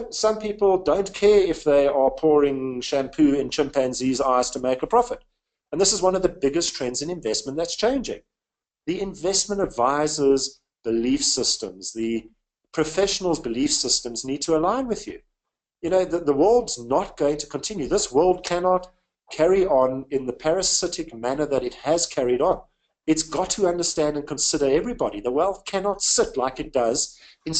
Some people don't care if they are pouring shampoo in chimpanzees' eyes to make a profit. And this is one of the biggest trends in investment that's changing. The investment advisors' belief systems, the professionals' belief systems need to align with you. The world's not going to continue. This world cannot carry on in the parasitic manner that it has carried on. It's got to understand and consider everybody. The wealth cannot sit like it does in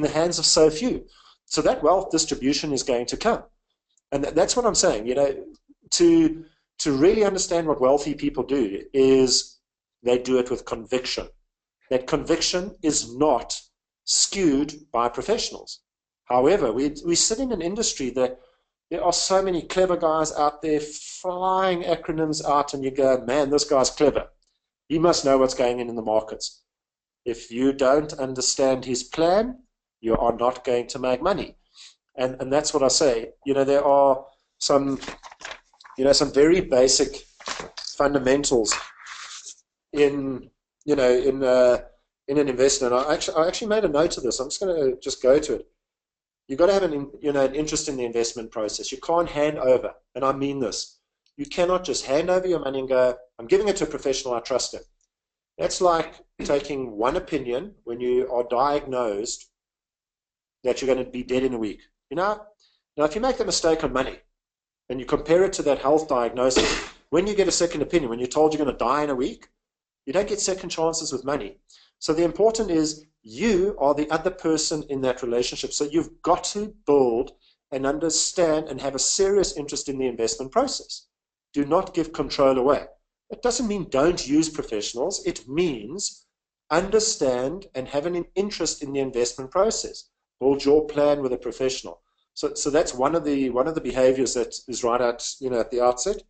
the hands of so few. So that wealth distribution is going to come. And that's what I'm saying. To really understand what wealthy people do is they do it with conviction. That conviction is not skewed by professionals. However, we sit in an industry that there are so many clever guys out there flying acronyms out, and you go, man, this guy's clever. He must know what's going on in the markets. If you don't understand his plan, you are not going to make money. And that's what I say. There are some very basic fundamentals in an investment. I actually made a note of this. I'm just going to just go to it. You've got to have an interest in the investment process. You can't hand over, and I mean this. You cannot just hand over your money and go, I'm giving it to a professional, I trust him. That's like taking one opinion when you are diagnosed that you're going to be dead in a week. Now, if you make a mistake on money and you compare it to that health diagnosis, when you get a second opinion, when you're told you're going to die in a week, you don't get second chances with money. So the important is you are the other person in that relationship. So you've got to build and understand and have a serious interest in the investment process. Do not give control away. It doesn't mean don't use professionals. It means understand and have an interest in the investment process. Build your plan with a professional. So that's one of the behaviors that is right at the outset.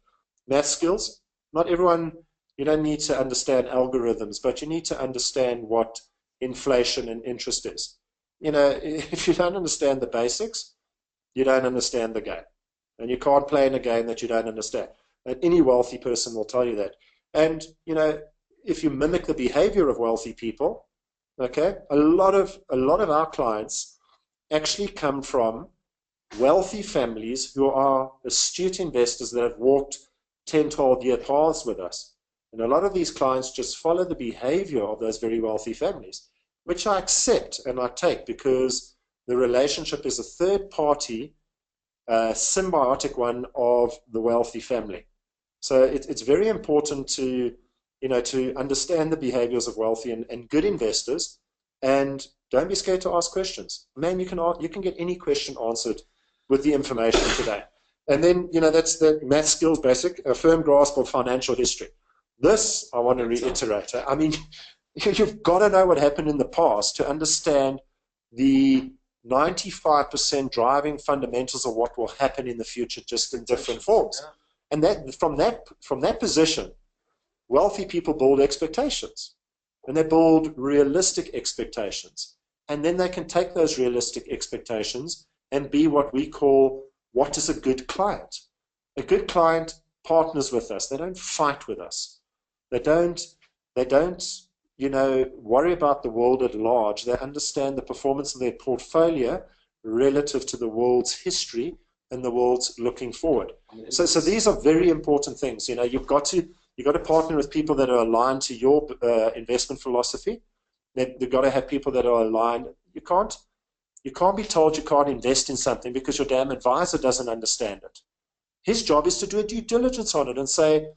Math skills. Not everyone. You don't need to understand algorithms, but you need to understand what inflation and interest is. If you don't understand the basics, you don't understand the game. And you can't play in a game that you don't understand. And any wealthy person will tell you that. And, if you mimic the behavior of wealthy people, okay, a lot of our clients actually come from wealthy families who are astute investors that have walked 10, 12-year paths with us. And a lot of these clients just follow the behavior of those very wealthy families, which I accept and I take because the relationship is a third-party, symbiotic one of the wealthy family. So it's very important to understand the behaviors of wealthy and good investors, and don't be scared to ask questions. Man, you can get any question answered with the information today. And then that's the math skills basic, a firm grasp of financial history. This, I want to reiterate. I mean, you've got to know what happened in the past to understand the 95% driving fundamentals of what will happen in the future, just in different forms. And that from that position, wealthy people build expectations, and they build realistic expectations. And then they can take those realistic expectations and be what we call, what is a good client? A good client partners with us. They don't fight with us. They don't worry about the world at large. They understand the performance of their portfolio relative to the world's history and the world's looking forward. So these are very important things. You've got to partner with people that are aligned to your investment philosophy. They've got to have people that are aligned. You can't be told you can't invest in something because your damn advisor doesn't understand it. His job is to do a due diligence on it and say,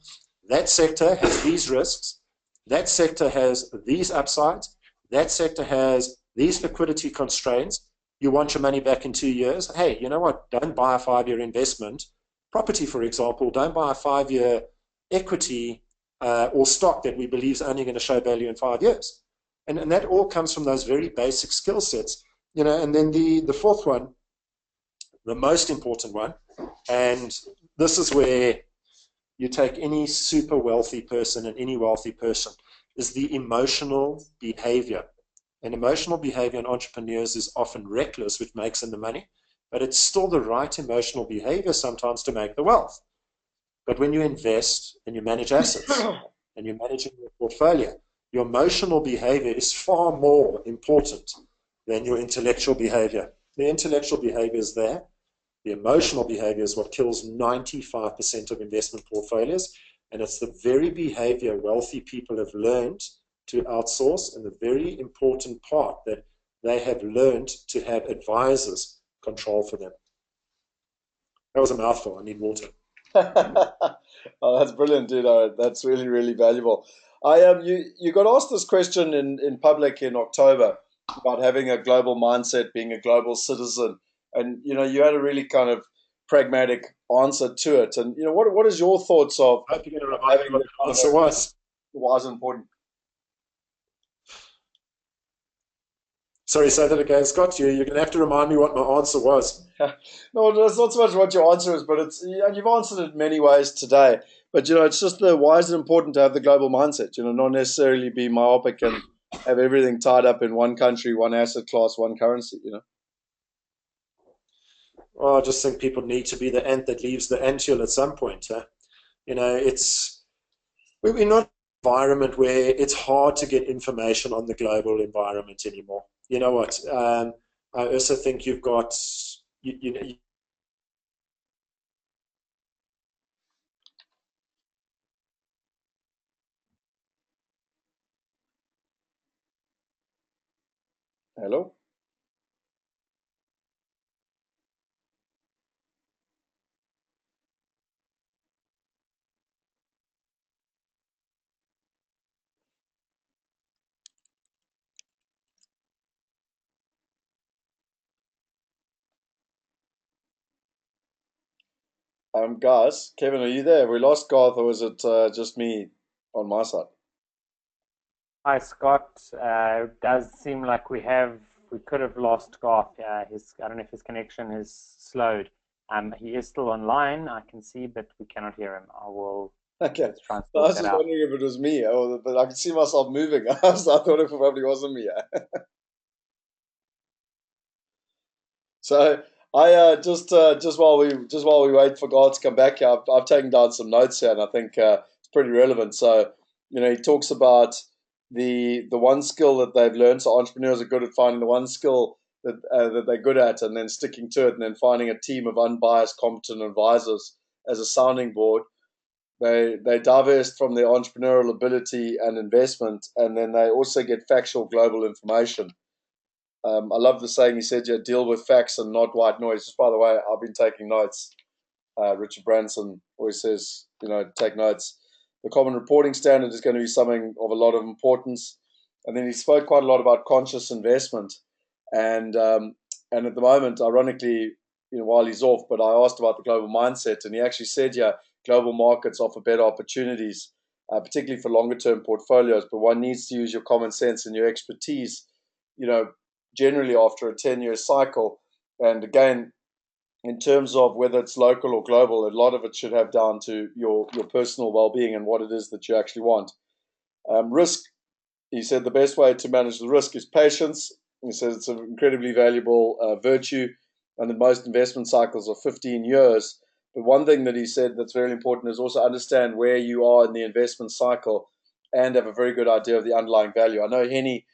that sector has these risks, that sector has these upsides, that sector has these liquidity constraints. You want your money back in 2 years? Hey, you know what? Don't buy a 5-year investment. Property, for example, don't buy a 5-year equity or stock that we believe is only going to show value in 5 years. And that all comes from those very basic skill sets. And then the fourth one, the most important one, and this is where you take any super wealthy person and any wealthy person, is the emotional behavior. And emotional behavior in entrepreneurs is often reckless, which makes them the money, but it's still the right emotional behavior sometimes to make the wealth. But when you invest and you manage assets and you're managing your portfolio, your emotional behavior is far more important than your intellectual behavior. The intellectual behavior is there. The emotional behavior is what kills 95% of investment portfolios, and it's the very behavior wealthy people have learned to outsource, and the very important part that they have learned to have advisors control for them. That was a mouthful. I need water. Oh, that's brilliant, dude. That's really, really valuable. You got asked this question in public in October about having a global mindset, being a global citizen. And, you had a really kind of pragmatic answer to it. And, what is your thoughts of having the answer was important? Sorry, say that again, Scott. You're going to have to remind me what my answer was. No, it's not so much what your answer is, but you've answered it in many ways today. But it's just why is it important to have the global mindset? Not necessarily be myopic and have everything tied up in one country, one asset class, one currency. Well, I just think people need to be the ant that leaves the anthill at some point. We're not an environment where it's hard to get information on the global environment anymore. You know what? I also think you've got, Hello? Guys, Kevin, are you there? We lost Garth, or was it just me on my side? Hi, Scott. It does seem like we could have lost Garth. I don't know if his connection is slowed. He is still online, I can see, but we cannot hear him. Okay. Let's try and I was sort that just out. wondering if it was me, but I could see myself moving. I thought it probably wasn't me. So I just while we wait for God to come back here, I've taken down some notes here, and I think it's pretty relevant. So he talks about the one skill that they've learned. So entrepreneurs are good at finding the one skill that they're good at, and then sticking to it, and then finding a team of unbiased, competent advisors as a sounding board. They divest from their entrepreneurial ability and investment, and then they also get factual global information. I love the saying he said, "You deal with facts and not white noise." Just by the way, I've been taking notes. Richard Branson always says, take notes. The common reporting standard is going to be something of a lot of importance. And then he spoke quite a lot about conscious investment. And at the moment, ironically, while he's off, but I asked about the global mindset, and he actually said, yeah, global markets offer better opportunities, particularly for longer term portfolios, but one needs to use your common sense and your expertise, generally after a 10-year cycle. And again, in terms of whether it's local or global, a lot of it should have down to your personal well-being and what it is that you actually want. Risk, he said the best way to manage the risk is patience. He says it's an incredibly valuable virtue, and that most investment cycles are 15 years. But one thing that he said that's very important is also understand where you are in the investment cycle and have a very good idea of the underlying value. I know Henny,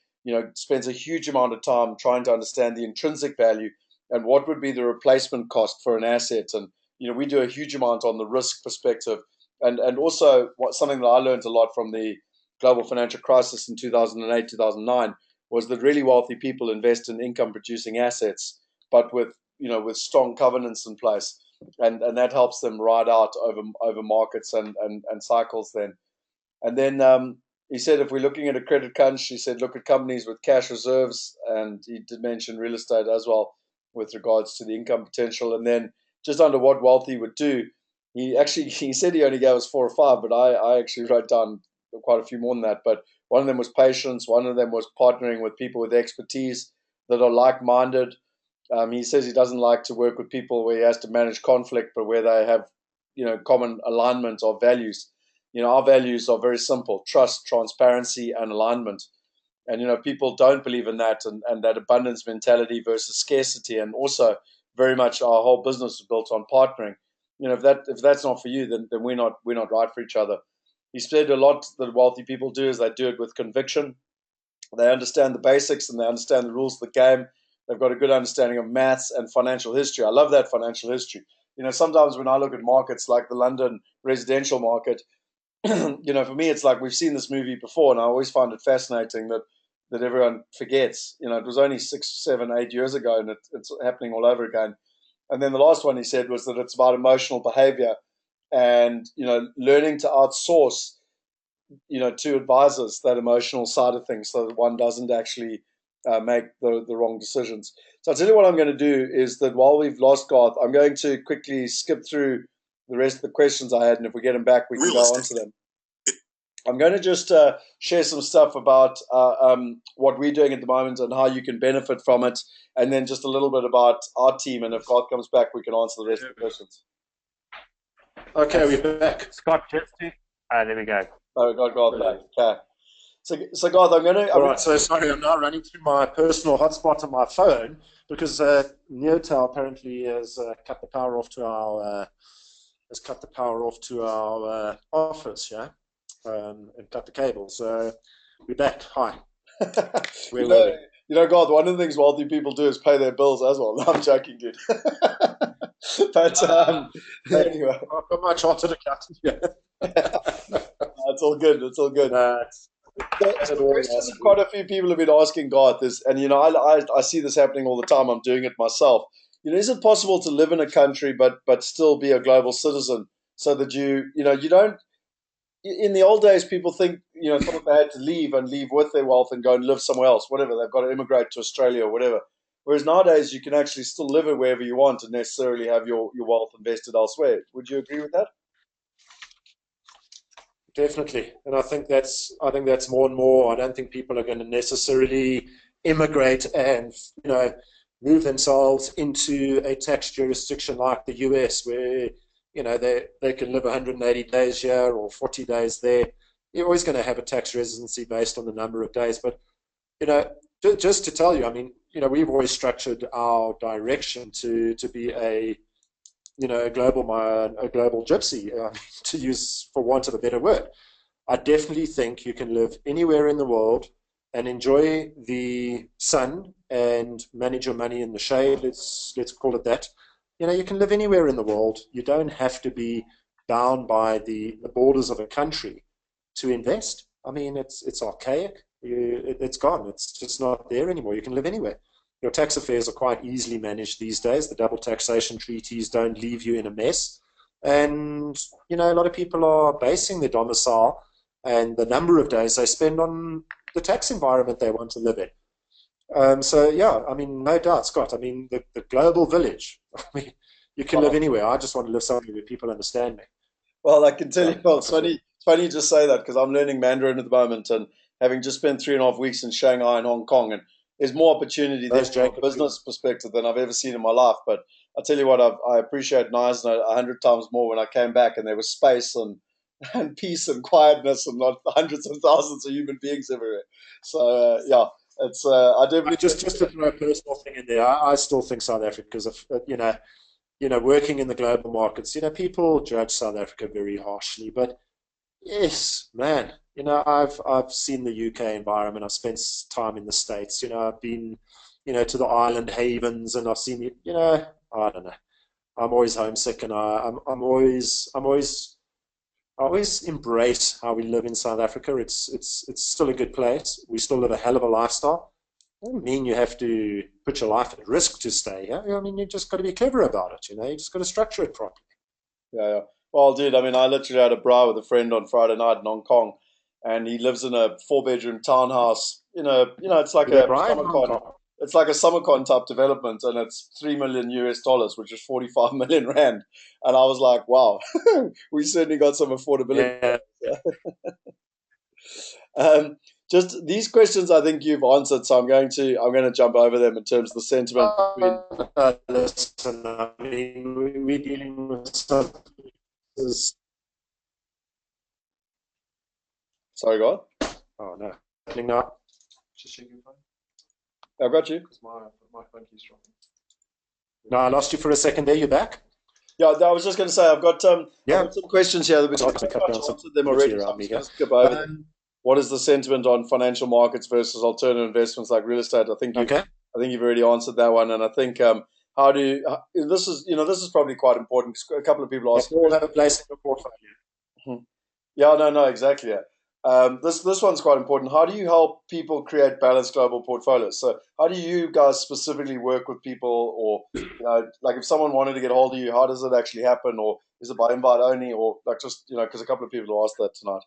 spends a huge amount of time trying to understand the intrinsic value and what would be the replacement cost for an asset. And we do a huge amount on the risk perspective, and also something that I learned a lot from the global financial crisis in 2008, 2009 was that really wealthy people invest in income producing assets, but with strong covenants in place, and that helps them ride out over markets and cycles then. And then he said, if we're looking at a credit crunch, he said, look at companies with cash reserves, and he did mention real estate as well with regards to the income potential. And then just under what wealthy would do, he said he only gave us 4 or 5, but I actually wrote down quite a few more than that. But one of them was patience. One of them was partnering with people with expertise that are like-minded. He says he doesn't like to work with people where he has to manage conflict, but where they have, common alignment of values. Our values are very simple: trust, transparency, and alignment. And people don't believe in that, and that abundance mentality versus scarcity, and also very much our whole business is built on partnering. If that's not for you, then we're not right for each other. He said a lot that wealthy people do is they do it with conviction. They understand the basics and they understand the rules of the game. They've got a good understanding of maths and financial history. I love that financial history. Sometimes when I look at markets like the London residential market, for me, it's like we've seen this movie before, and I always find it fascinating that everyone forgets. It was only 6, 7, 8 years ago, and it's happening all over again. And then the last one he said was that it's about emotional behavior and learning to outsource to advisors that emotional side of things, so that one doesn't actually make the wrong decisions. So I'll tell you what I'm going to do is that while we've lost Garth, I'm going to quickly skip through the rest of the questions I had, and if we get them back, we can go on to them. I'm going to just share some stuff about what we're doing at the moment and how you can benefit from it, and then just a little bit about our team. And if God comes back, we can answer the rest of the questions. Okay, we're back. Scott, just to... there we go. Oh, God back. Okay. So Garth, I'm going to... All right, so sorry, I'm now running through my personal hotspot on my phone because Neotel apparently has cut the power off to our office, yeah, and cut the cable. So we're back. Hi. you know, Garth, one of the things wealthy people do is pay their bills as well. No, I'm joking, dude. But anyway, I've got my chartered accountant here. It's all good. It's all good. The question that quite a few people have been asking Garth is, and you know, I see this happening all the time. I'm doing it myself. You know, is it possible to live in a country but still be a global citizen, so that you don't? In the old days, people think thought they had to leave with their wealth and go and live somewhere else, whatever. They've got to immigrate to Australia or whatever. Whereas nowadays, you can actually still live wherever you want and necessarily have your wealth invested elsewhere. Would you agree with that? Definitely, and I think that's more and more. I don't think people are going to necessarily immigrate and move themselves into a tax jurisdiction like the US, where they can live 180 days here or 40 days there. You're always going to have a tax residency based on the number of days. But just to tell you, I mean, we've always structured our direction to be a global gypsy, to use, for want of a better word. I definitely think you can live anywhere in the world and enjoy the sun and manage your money in the shade. Let's call it that. You can live anywhere in the world. You don't have to be bound by the borders of a country to invest. I mean, it's archaic. It's gone. It's just not there anymore. You can live anywhere. Your tax affairs are quite easily managed these days. The double taxation treaties don't leave you in a mess. And, a lot of people are basing their domicile and the number of days they spend on the tax environment they want to live in. So, yeah, I mean, no doubt, Scott. I mean, the global village. I mean, you can live anywhere. I just want to live somewhere where people understand me. Well, I can tell you, it's funny you just say that, because I'm learning Mandarin at the moment and having just spent 3.5 weeks in Shanghai and Hong Kong, and there's more opportunity there from a business perspective than I've ever seen in my life. But I tell you what, I appreciate Neisner 100 times more when I came back and there was space and peace and quietness and not hundreds of thousands of human beings everywhere. So, yeah. It's I definitely just to throw a personal thing in there. I still think South Africa, because of working in the global markets. People judge South Africa very harshly, but yes, man. I've seen the UK environment. I've spent time in the States. I've been to the island havens, and I've seen it. I don't know. I'm always homesick, and I always embrace how we live in South Africa. It's still a good place. We still live a hell of a lifestyle. It doesn't mean you have to put your life at risk to stay here. I mean, you just got to be clever about it. You just got to structure it properly. Yeah. Well, dude, I mean, I literally had a braai with a friend on Friday night in Hong Kong, and he lives in a 4-bedroom townhouse. It's like it's like a SummerCon type development, and it's $3 million US, which is 45 million rand. And I was like, wow, we certainly got some affordability. Yeah. Just these questions, I think you've answered, so I'm going to jump over them in terms of the sentiment between. Listen, I mean, we're dealing with some. Sorry, God. Oh no, no. Just check your phone. I've got you. Because my phone keeps dropping. No, I lost you for a second there. You back? Yeah, I was just going to say I've got some questions here that we answered them already. What is the sentiment on financial markets versus alternative investments like real estate? I think you've already answered that one, and I think this is probably quite important. A couple of people ask. All have a place in your portfolio. Yeah, no, exactly. Yeah. This one's quite important. How do you help people create balanced global portfolios? So how do you guys specifically work with people, or like if someone wanted to get hold of you, how does it actually happen, or is it by invite only, or like just because a couple of people asked that tonight.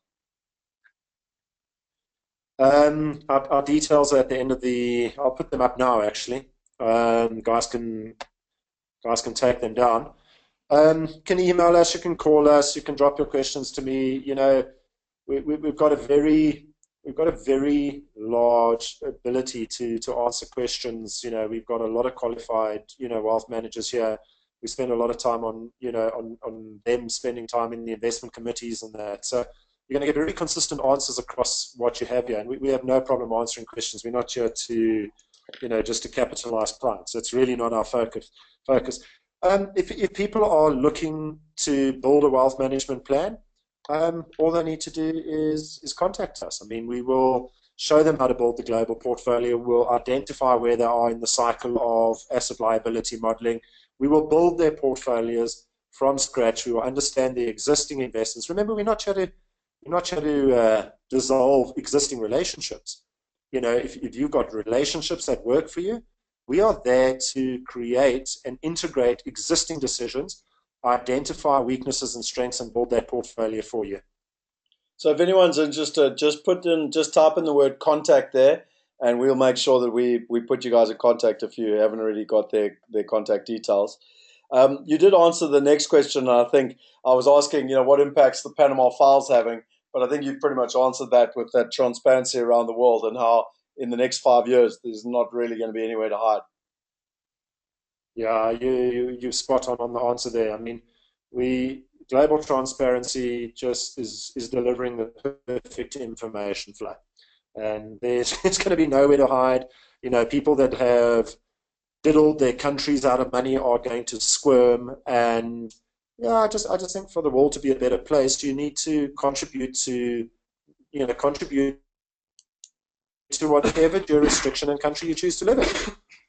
Our details are at the end of I'll put them up now. Actually, guys can take them down. Can email us. You can call us. You can drop your questions to me. we've got a very large ability to answer questions. You know, we've got a lot of qualified, you know, wealth managers here. We spend a lot of time on, you know, on them spending time in the investment committees and that. So you're going to get very consistent answers across what you have here. And we have no problem answering questions. We're not here to, you know, just to capitalize clients. It's really not our focus. If people are looking to build a wealth management plan, all they need to do is contact us. I mean, we will show them how to build the global portfolio. We'll identify where they are in the cycle of asset liability modeling. We will build their portfolios from scratch. We will understand the existing investments. Remember, we're not trying to dissolve existing relationships. You know, if you've got relationships that work for you, we are there to create and integrate existing decisions, identify weaknesses and strengths, and build that portfolio for you. So if anyone's interested, just type in the word contact there, and we'll make sure that we put you guys in contact if you haven't already got their contact details. You did answer the next question, and I think I was asking, you know, what impacts the Panama Files having, but I think you've pretty much answered that with that transparency around the world and how in the next 5 years there's not really going to be anywhere to hide. Yeah, you're spot on the answer there. I mean, global transparency just is delivering the perfect information flow, and it's going to be nowhere to hide. You know, people that have diddled their countries out of money are going to squirm, and yeah, I just think for the world to be a better place, you need to contribute to whatever jurisdiction and country you choose to live in.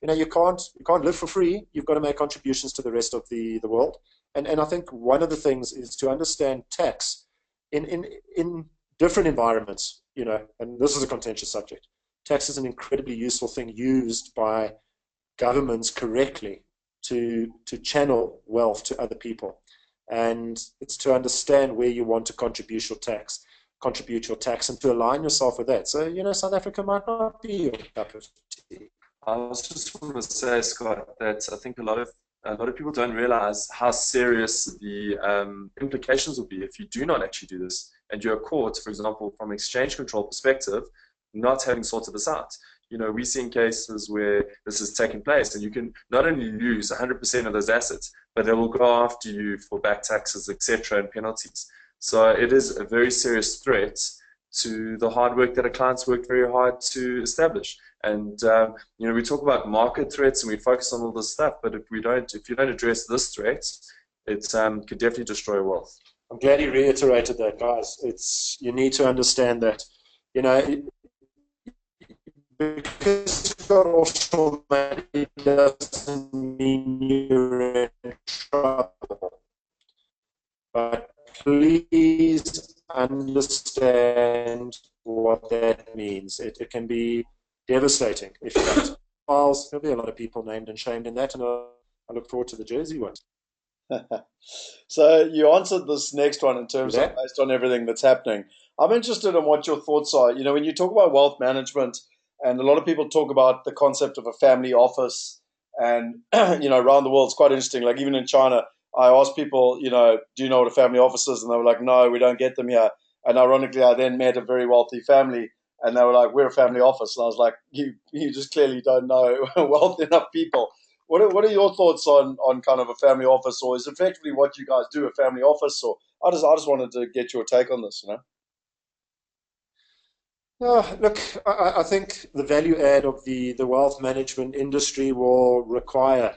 You know, you can't live for free. You've got to make contributions to the rest of the world. And I think one of the things is to understand tax in different environments, you know, and this is a contentious subject. Tax is an incredibly useful thing used by governments correctly to channel wealth to other people. And it's to understand where you want to contribute your tax and to align yourself with that. So, you know, South Africa might not be your cup of tea. I was just want to say, Scott, that I think a lot of people don't realize how serious the implications will be if you do not actually do this, and you're caught, for example, from exchange control perspective, not having sorted this out. You know, we've seen cases where this has taken place, and you can not only lose 100% of those assets, but they will go after you for back taxes, etc., and penalties. So it is a very serious threat to the hard work that our clients worked very hard to establish. And you know, we talk about market threats and we focus on all this stuff, but if you don't address this threat, it could definitely destroy wealth. I'm glad you reiterated that, guys. You need to understand that, you know, because you've got offshore money doesn't mean you're in trouble. But please understand what that means. It can be devastating if you don't. Files, there'll be a lot of people named and shamed in that, and I look forward to the Jersey ones. So you answered this next one in terms of based on everything that's happening. I'm interested in what your thoughts are. You know, when you talk about wealth management, and a lot of people talk about the concept of a family office, and you know, around the world, it's quite interesting. Like even in China, I asked people, you know, do you know what a family office is? And they were like, no, we don't get them here. And ironically, I then met a very wealthy family, and they were like, we're a family office. And I was like, you just clearly don't know wealthy enough people. What are your thoughts on kind of a family office, or is effectively what you guys do a family office? Or I just wanted to get your take on this, you know. Look, I think the value add of the wealth management industry will require,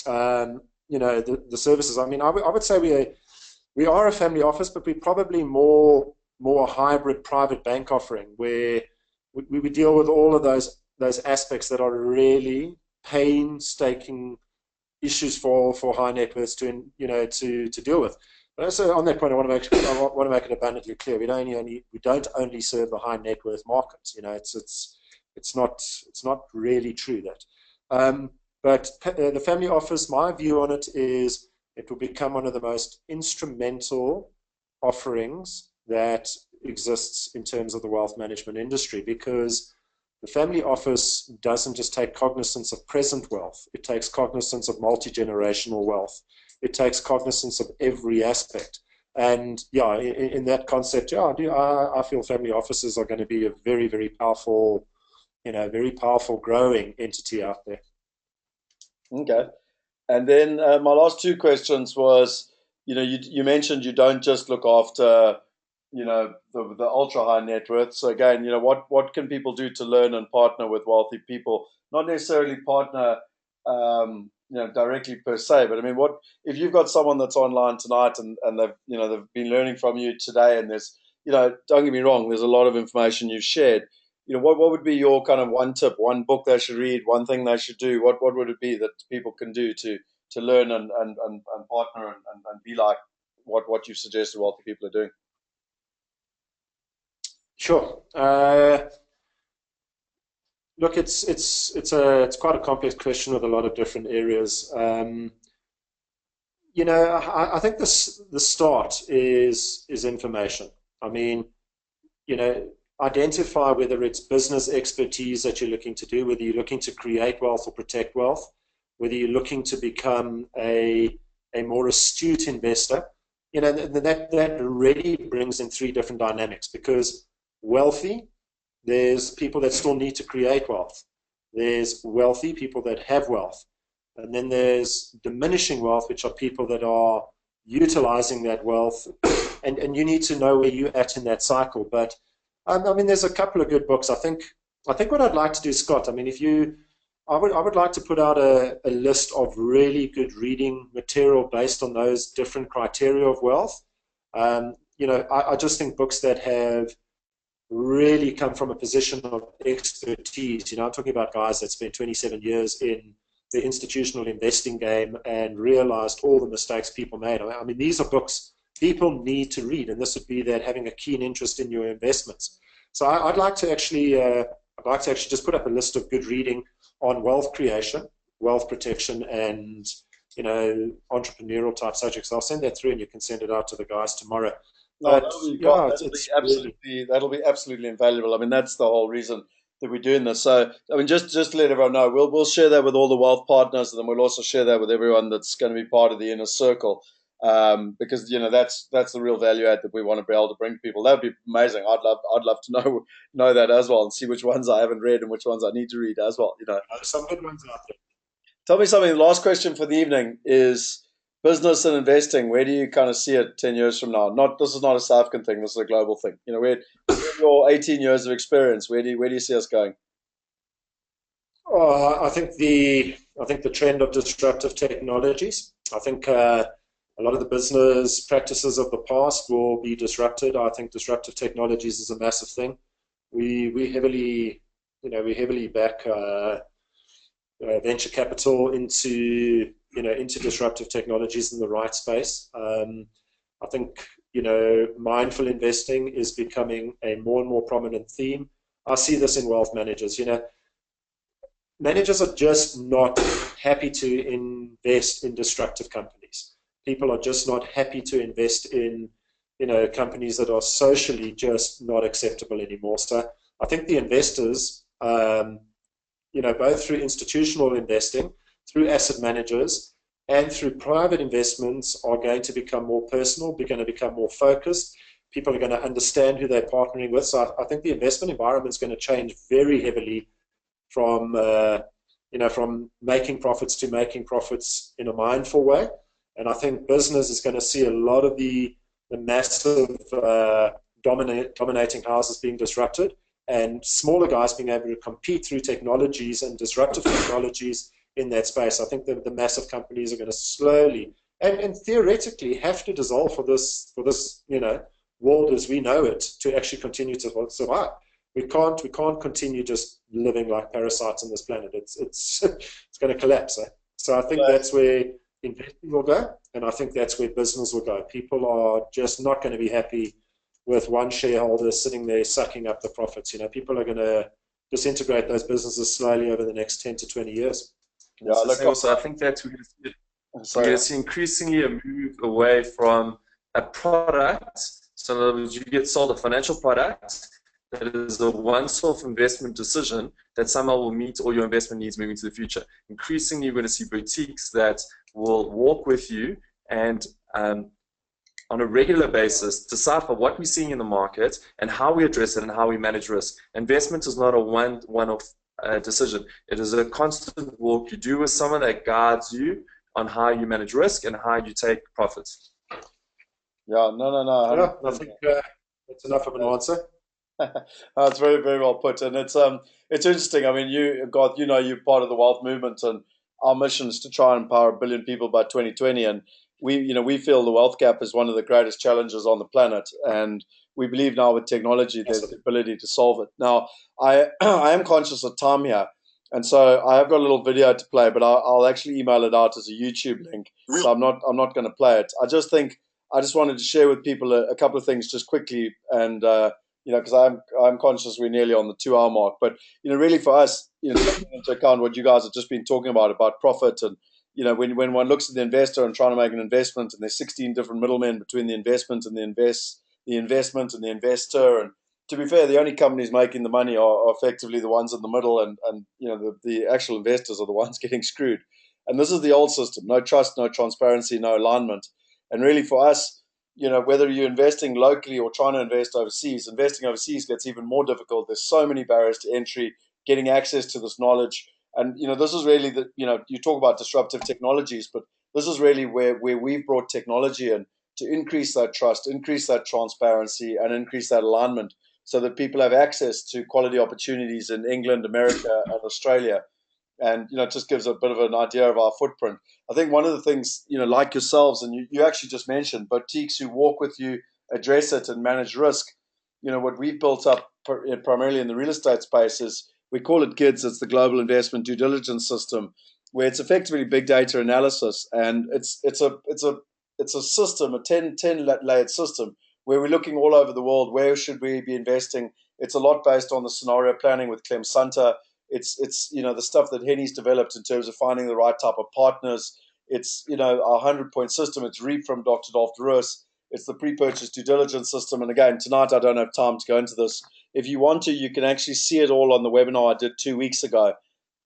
you know, the services. I mean, I would say we are a family office, but we're probably more a hybrid private bank offering where we deal with all of those aspects that are really painstaking issues for high net worths to deal with. But also on that point, I want to make it abundantly clear: we don't only serve the high net worth markets. You know, it's not really true that. But the family office, my view on it is it will become one of the most instrumental offerings that exists in terms of the wealth management industry, because the family office doesn't just take cognizance of present wealth, it takes cognizance of multi-generational wealth. It takes cognizance of every aspect. And yeah, in that concept, yeah, I feel family offices are going to be a very, very powerful, very powerful growing entity out there. Okay. And then my last two questions was, you mentioned you don't just look after, the ultra high net worth. So again, what can people do to learn and partner with wealthy people? Not necessarily partner, directly per se, but I mean, what if you've got someone that's online tonight and they've been learning from you today, and there's, don't get me wrong, there's a lot of information you've shared. What would be your kind of one tip, one book they should read, one thing they should do? What would it be that people can do to learn and partner and be like what you suggested wealthy people are doing? Sure. Look, it's quite a complex question with a lot of different areas. I think the start is information. I mean, identify whether it's business expertise that you're looking to do, whether you're looking to create wealth or protect wealth, whether you're looking to become a more astute investor. That really brings in three different dynamics, because wealthy, there's people that still need to create wealth. There's wealthy people that have wealth. And then there's diminishing wealth, which are people that are utilizing that wealth. And you need to know where you're at in that cycle. But I mean, there's a couple of good books. I think what I'd like to do, Scott, I mean, I would like to put out a list of really good reading material based on those different criteria of wealth. I just think books that have really come from a position of expertise. I'm talking about guys that spent 27 years in the institutional investing game and realized all the mistakes people made. I mean, these are books people need to read, and this would be that having a keen interest in your investments. So I'd like to actually just put up a list of good reading on wealth creation, wealth protection, and entrepreneurial type subjects. I'll send that through, and you can send it out to the guys tomorrow. But that'll be absolutely invaluable. I mean, that's the whole reason that we're doing this. So, I mean, just to let everyone know, we'll share that with all the wealth partners, and then we'll also share that with everyone that's going to be part of the inner circle. Because that's the real value add that we want to be able to bring to people. That would be amazing. I'd love to know that as well, and see which ones I haven't read and which ones I need to read as well. There's some good ones out there. Tell me something. The last question for the evening is business and investing. Where do you kind of see it 10 years from now? This is not a South African thing. This is a global thing. Where your 18 years of experience, where do you see us going? Oh, I think the trend of disruptive technologies. I think a lot of the business practices of the past will be disrupted. I think disruptive technologies is a massive thing. We heavily back venture capital into disruptive technologies in the right space. I think mindful investing is becoming a more and more prominent theme. I see this in wealth managers. Managers are just not happy to invest in destructive companies. People are just not happy to invest in companies that are socially just not acceptable anymore. So I think the investors, both through institutional investing, through asset managers, and through private investments, are going to become more personal. They're going to become more focused. People are going to understand who they're partnering with. So I think the investment environment is going to change very heavily from making profits to making profits in a mindful way. And I think business is going to see a lot of the massive dominating houses being disrupted, and smaller guys being able to compete through technologies and disruptive technologies in that space. I think the massive companies are going to slowly and theoretically have to dissolve for this world as we know it to actually continue to survive. We can't continue just living like parasites on this planet. It's going to collapse. So I think that's where investing will go, and I think that's where business will go. People are just not going to be happy with one shareholder sitting there sucking up the profits. People are going to disintegrate those businesses slowly over the next 10 to 20 years. Yeah, I think that we're going to see increasingly a move away from a product. So in other words, you get sold a financial product that is a one-off investment decision that somehow will meet all your investment needs moving to the future. Increasingly, you're going to see boutiques that will walk with you and on a regular basis, decipher what we're seeing in the market and how we address it and how we manage risk. Investment is not a one-off decision. It is a constant walk you do with someone that guides you on how you manage risk and how you take profits. Yeah, no. Yeah, I think that's enough of an answer. That's very, very well put, and it's interesting. I mean, Garth, you're part of the wealth movement, and our mission is to try and empower 1 billion people by 2020. And we feel the wealth gap is one of the greatest challenges on the planet, and we believe now with technology there's the ability to solve it. Now, I am conscious of time here, and so I have got a little video to play, but I'll actually email it out as a YouTube link. So I'm not going to play it. I just wanted to share with people a couple of things just quickly, and because I'm conscious we're nearly on the 2-hour mark. But really for us, taking into account what you guys have just been talking about profit, and when one looks at the investor and trying to make an investment, and there's 16 different middlemen between the investment and the investment and the investor, and to be fair, the only companies making the money are effectively the ones in the middle, and the actual investors are the ones getting screwed. And this is the old system: no trust, no transparency, no alignment. And really for us, whether you're investing locally or trying to invest overseas, investing overseas gets even more difficult. There's so many barriers to entry, getting access to this knowledge. And, this is really you talk about disruptive technologies, but this is really where we've brought technology in to increase that trust, increase that transparency, and increase that alignment so that people have access to quality opportunities in England, America, and Australia. And it just gives a bit of an idea of our footprint. I think one of the things, like yourselves, and you actually just mentioned, boutiques who walk with you, address it, and manage risk. What we've built up primarily in the real estate space is, we call it GIDS. It's the Global Investment Due Diligence System, where it's effectively big data analysis, and it's a system, a 10 layered system, where we're looking all over the world. Where should we be investing? It's a lot based on the scenario planning with Clem Santa. It's the stuff that Henny's developed in terms of finding the right type of partners. It's our 100-point system. It's read from Dr. Dolph Ruiz. It's the pre-purchase due diligence system. And again, tonight I don't have time to go into this. If you want to, you can actually see it all on the webinar I did 2 weeks ago,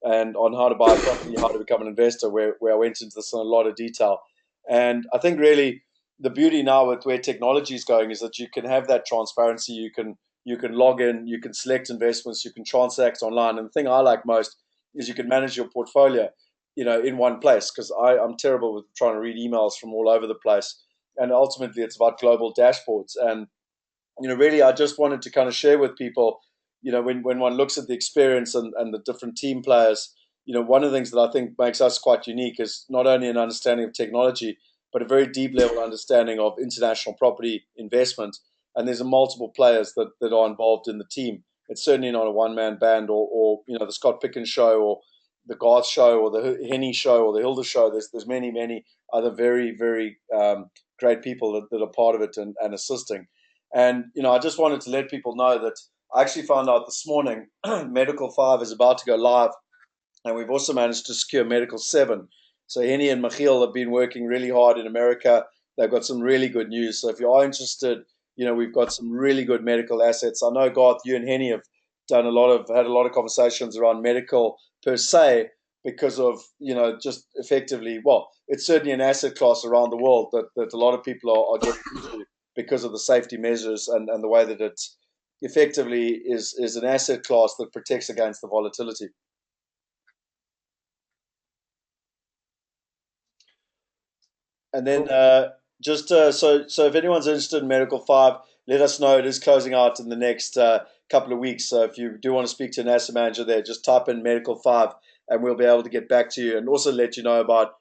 and on how to buy a property, how to become an investor, where I went into this in a lot of detail. And I think really the beauty now with where technology is going is that you can have that transparency. You can log in, you can select investments, you can transact online. And the thing I like most is you can manage your portfolio, in one place, because I'm terrible with trying to read emails from all over the place. And ultimately, it's about global dashboards. And, really, I just wanted to kind of share with people, when one looks at the experience and the different team players, one of the things that I think makes us quite unique is not only an understanding of technology, but a very deep level understanding of international property investment. And there's multiple players that are involved in the team. It's certainly not a one-man band or the Scott Picken show or the Garth show or the Henny show or the Hilda show. There's many, many other very, very great people that are part of it and assisting. And, I just wanted to let people know that I actually found out this morning Medical 5 is about to go live, and we've also managed to secure Medical 7. So Henny and Michiel have been working really hard in America. They've got some really good news. So if you are interested, we've got some really good medical assets. I know, Garth, you and Henny have had a lot of conversations around medical per se, because of, just effectively, well, it's certainly an asset class around the world that a lot of people are getting into because of the safety measures and the way that it effectively is an asset class that protects against the volatility. And then so if anyone's interested in Medical 5, let us know. It is closing out in the next couple of weeks. So if you do want to speak to an asset manager there, just type in Medical 5 and we'll be able to get back to you, and also let you know about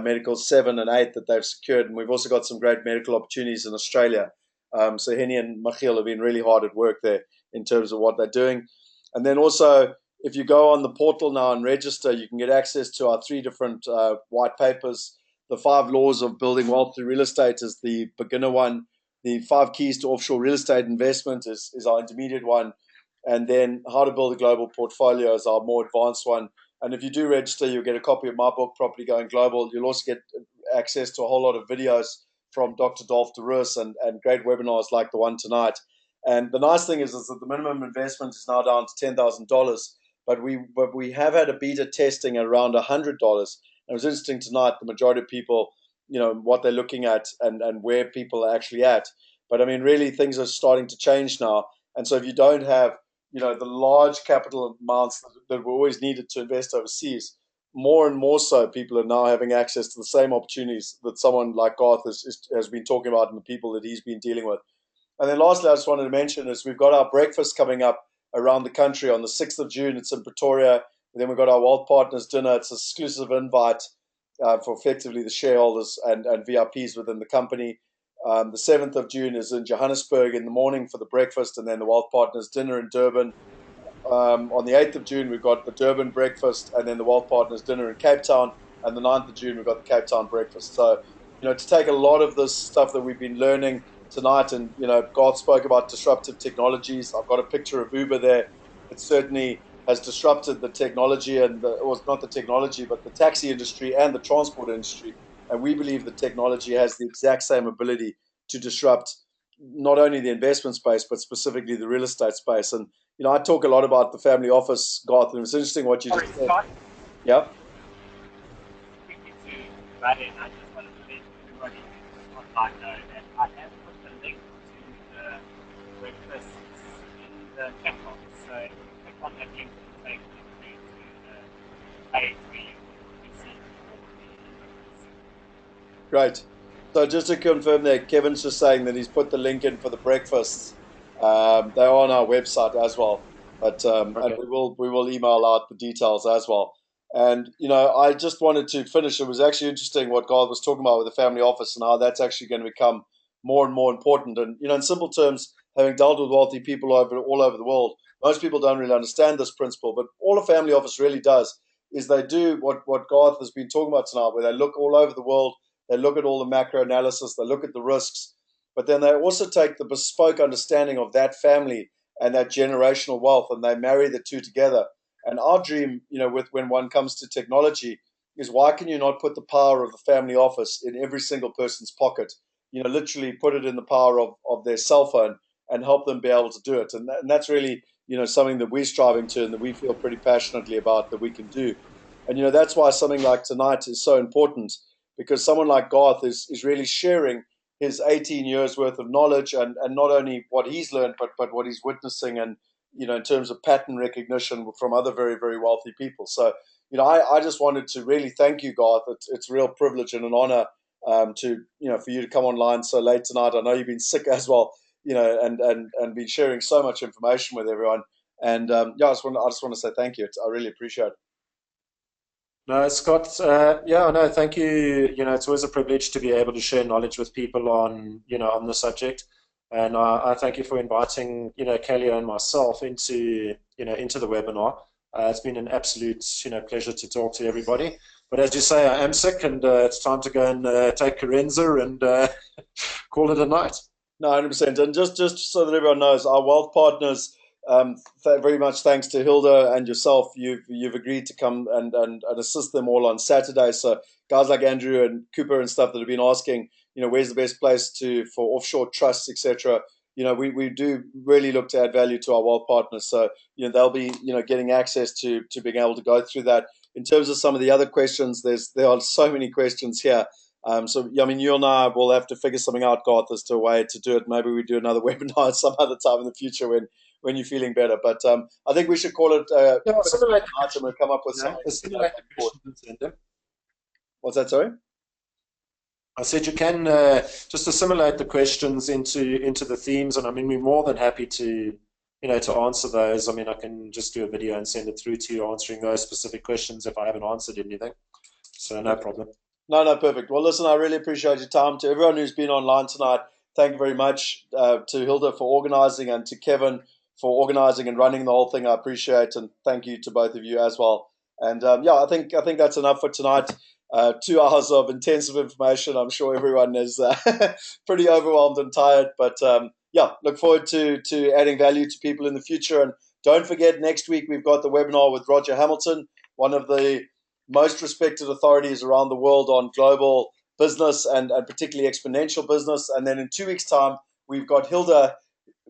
Medical 7 and 8 that they've secured. And we've also got some great medical opportunities in Australia. So Henny and Michiel have been really hard at work there in terms of what they're doing. And then also, if you go on the portal now and register, you can get access to our 3 different white papers. The 5 laws of building wealth through real estate is the beginner one. The 5 keys to offshore real estate investment is our intermediate one. And then how to build a global portfolio is our more advanced one. And if you do register, you'll get a copy of my book, Property Going Global. You'll also get access to a whole lot of videos from Dr. Dolph Ruiz and great webinars like the one tonight. And the nice thing is that the minimum investment is now down to $10,000. But we have had a beta testing at around $100. It was interesting tonight, the majority of people what they're looking at and where people are actually at. But I mean, really, things are starting to change now. And so if you don't have, the large capital amounts that were always needed to invest overseas, more and more so, people are now having access to the same opportunities that someone like Garth has been talking about and the people that he's been dealing with. And then lastly, I just wanted to mention is we've got our breakfast coming up around the country on the 6th of June. It's in Pretoria. And then we've got our Wealth Partners dinner. It's an exclusive invite for effectively the shareholders and VIPs within the company. The 7th of June is in Johannesburg in the morning for the breakfast, and then the Wealth Partners dinner in Durban. On the 8th of June, we've got the Durban breakfast, and then the Wealth Partners dinner in Cape Town. And the 9th of June, we've got the Cape Town breakfast. So, to take a lot of this stuff that we've been learning tonight, and, Garth spoke about disruptive technologies. I've got a picture of Uber there. It certainly has disrupted the technology or not the technology, but the taxi industry and the transport industry. And we believe that technology has the exact same ability to disrupt not only the investment space, but specifically the real estate space. And, I talk a lot about the family office, Garth, and it was interesting what you just said. Scott, Yeah. quickly to butt in, I just wanted to let everybody online know that I have put the link to the breakfast in the chat box. So if you click on that link, it will take you through to the page where you will receive all the Great. So just to confirm there, Kevin's just saying that he's put the link in for the breakfasts. They're on our website as well, but and we will email out the details as well. And I just wanted to finish. It was actually interesting what Garth was talking about with the family office and how that's actually going to become more and more important. And in simple terms, having dealt with wealthy people all over the world, most people don't really understand this principle. But all a family office really does is they do what Garth has been talking about tonight, where they look all over the world. They look at all the macro analysis, they look at the risks, but then they also take the bespoke understanding of that family and that generational wealth, and they marry the two together. And our dream, when one comes to technology, is why can you not put the power of the family office in every single person's pocket? Literally put it in the power of their cell phone and help them be able to do it. And that's really, something that we're striving to and that we feel pretty passionately about that we can do. And, that's why something like tonight is so important, because someone like Garth is really sharing his 18 years worth of knowledge and not only what he's learned, but what he's witnessing and, in terms of pattern recognition from other very, very wealthy people. So, I just wanted to really thank you, Garth. It's a real privilege and an honor to, for you to come online so late tonight. I know you've been sick as well, and been sharing so much information with everyone. And I just want to say thank you. I really appreciate it. No, Scott, thank you. It's always a privilege to be able to share knowledge with people on the subject. And I thank you for inviting, Kelly and myself into the webinar. It's been an absolute, pleasure to talk to everybody. But as you say, I am sick and it's time to go and take Carenza and call it a night. No, 100%. And just so that everyone knows, our wealth partners, very much thanks to Hilda and yourself, you've agreed to come and assist them all on Saturday. So guys like Andrew and Cooper and stuff that have been asking, where's the best place for offshore trusts, etc. We do really look to add value to our wealth partners. So they'll be getting access to being able to go through that. In terms of some of the other questions, there are so many questions here. So you and I will have to figure something out, Garth, as to a way to do it. Maybe we do another webinar some other time in the future when you're feeling better. But I think we should call it simulate item and come up with something. What's that, sorry? I said you can just assimilate the questions into the themes, and we're more than happy to answer those. I can just do a video and send it through to you answering those specific questions if I haven't answered anything. So no problem. No, perfect. Well, listen, I really appreciate your time. To everyone who's been online tonight, thank you very much to Hilda for organizing and to Kevin for organizing and running the whole thing. I appreciate, and thank you to both of you as well. And I think that's enough for tonight. 2 hours of intensive information. I'm sure everyone is pretty overwhelmed and tired, but look forward to adding value to people in the future. And don't forget, next week we've got the webinar with Roger Hamilton, one of the most respected authorities around the world on global business and particularly exponential business. And then in 2 weeks' time, we've got Hilda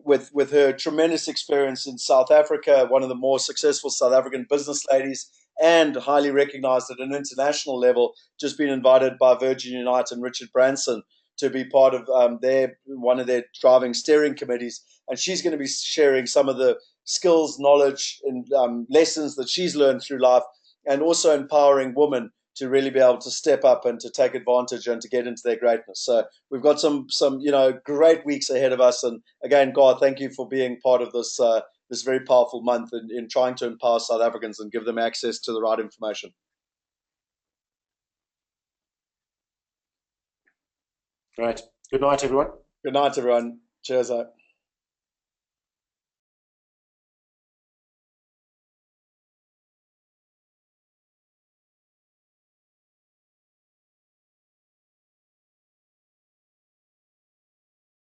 with her tremendous experience in South Africa, one of the more successful South African business ladies, and highly recognized at an international level. Just been invited by Virgin Unite and Richard Branson to be part of one of their driving steering committees, and she's going to be sharing some of the skills, knowledge, and lessons that she's learned through life, and also empowering women to really be able to step up and to take advantage and to get into their greatness. So we've got some great weeks ahead of us. And again, Garth, thank you for being part of this this very powerful month in trying to empower South Africans and give them access to the right information. Great. Good night, everyone. Good night, everyone. Cheers out.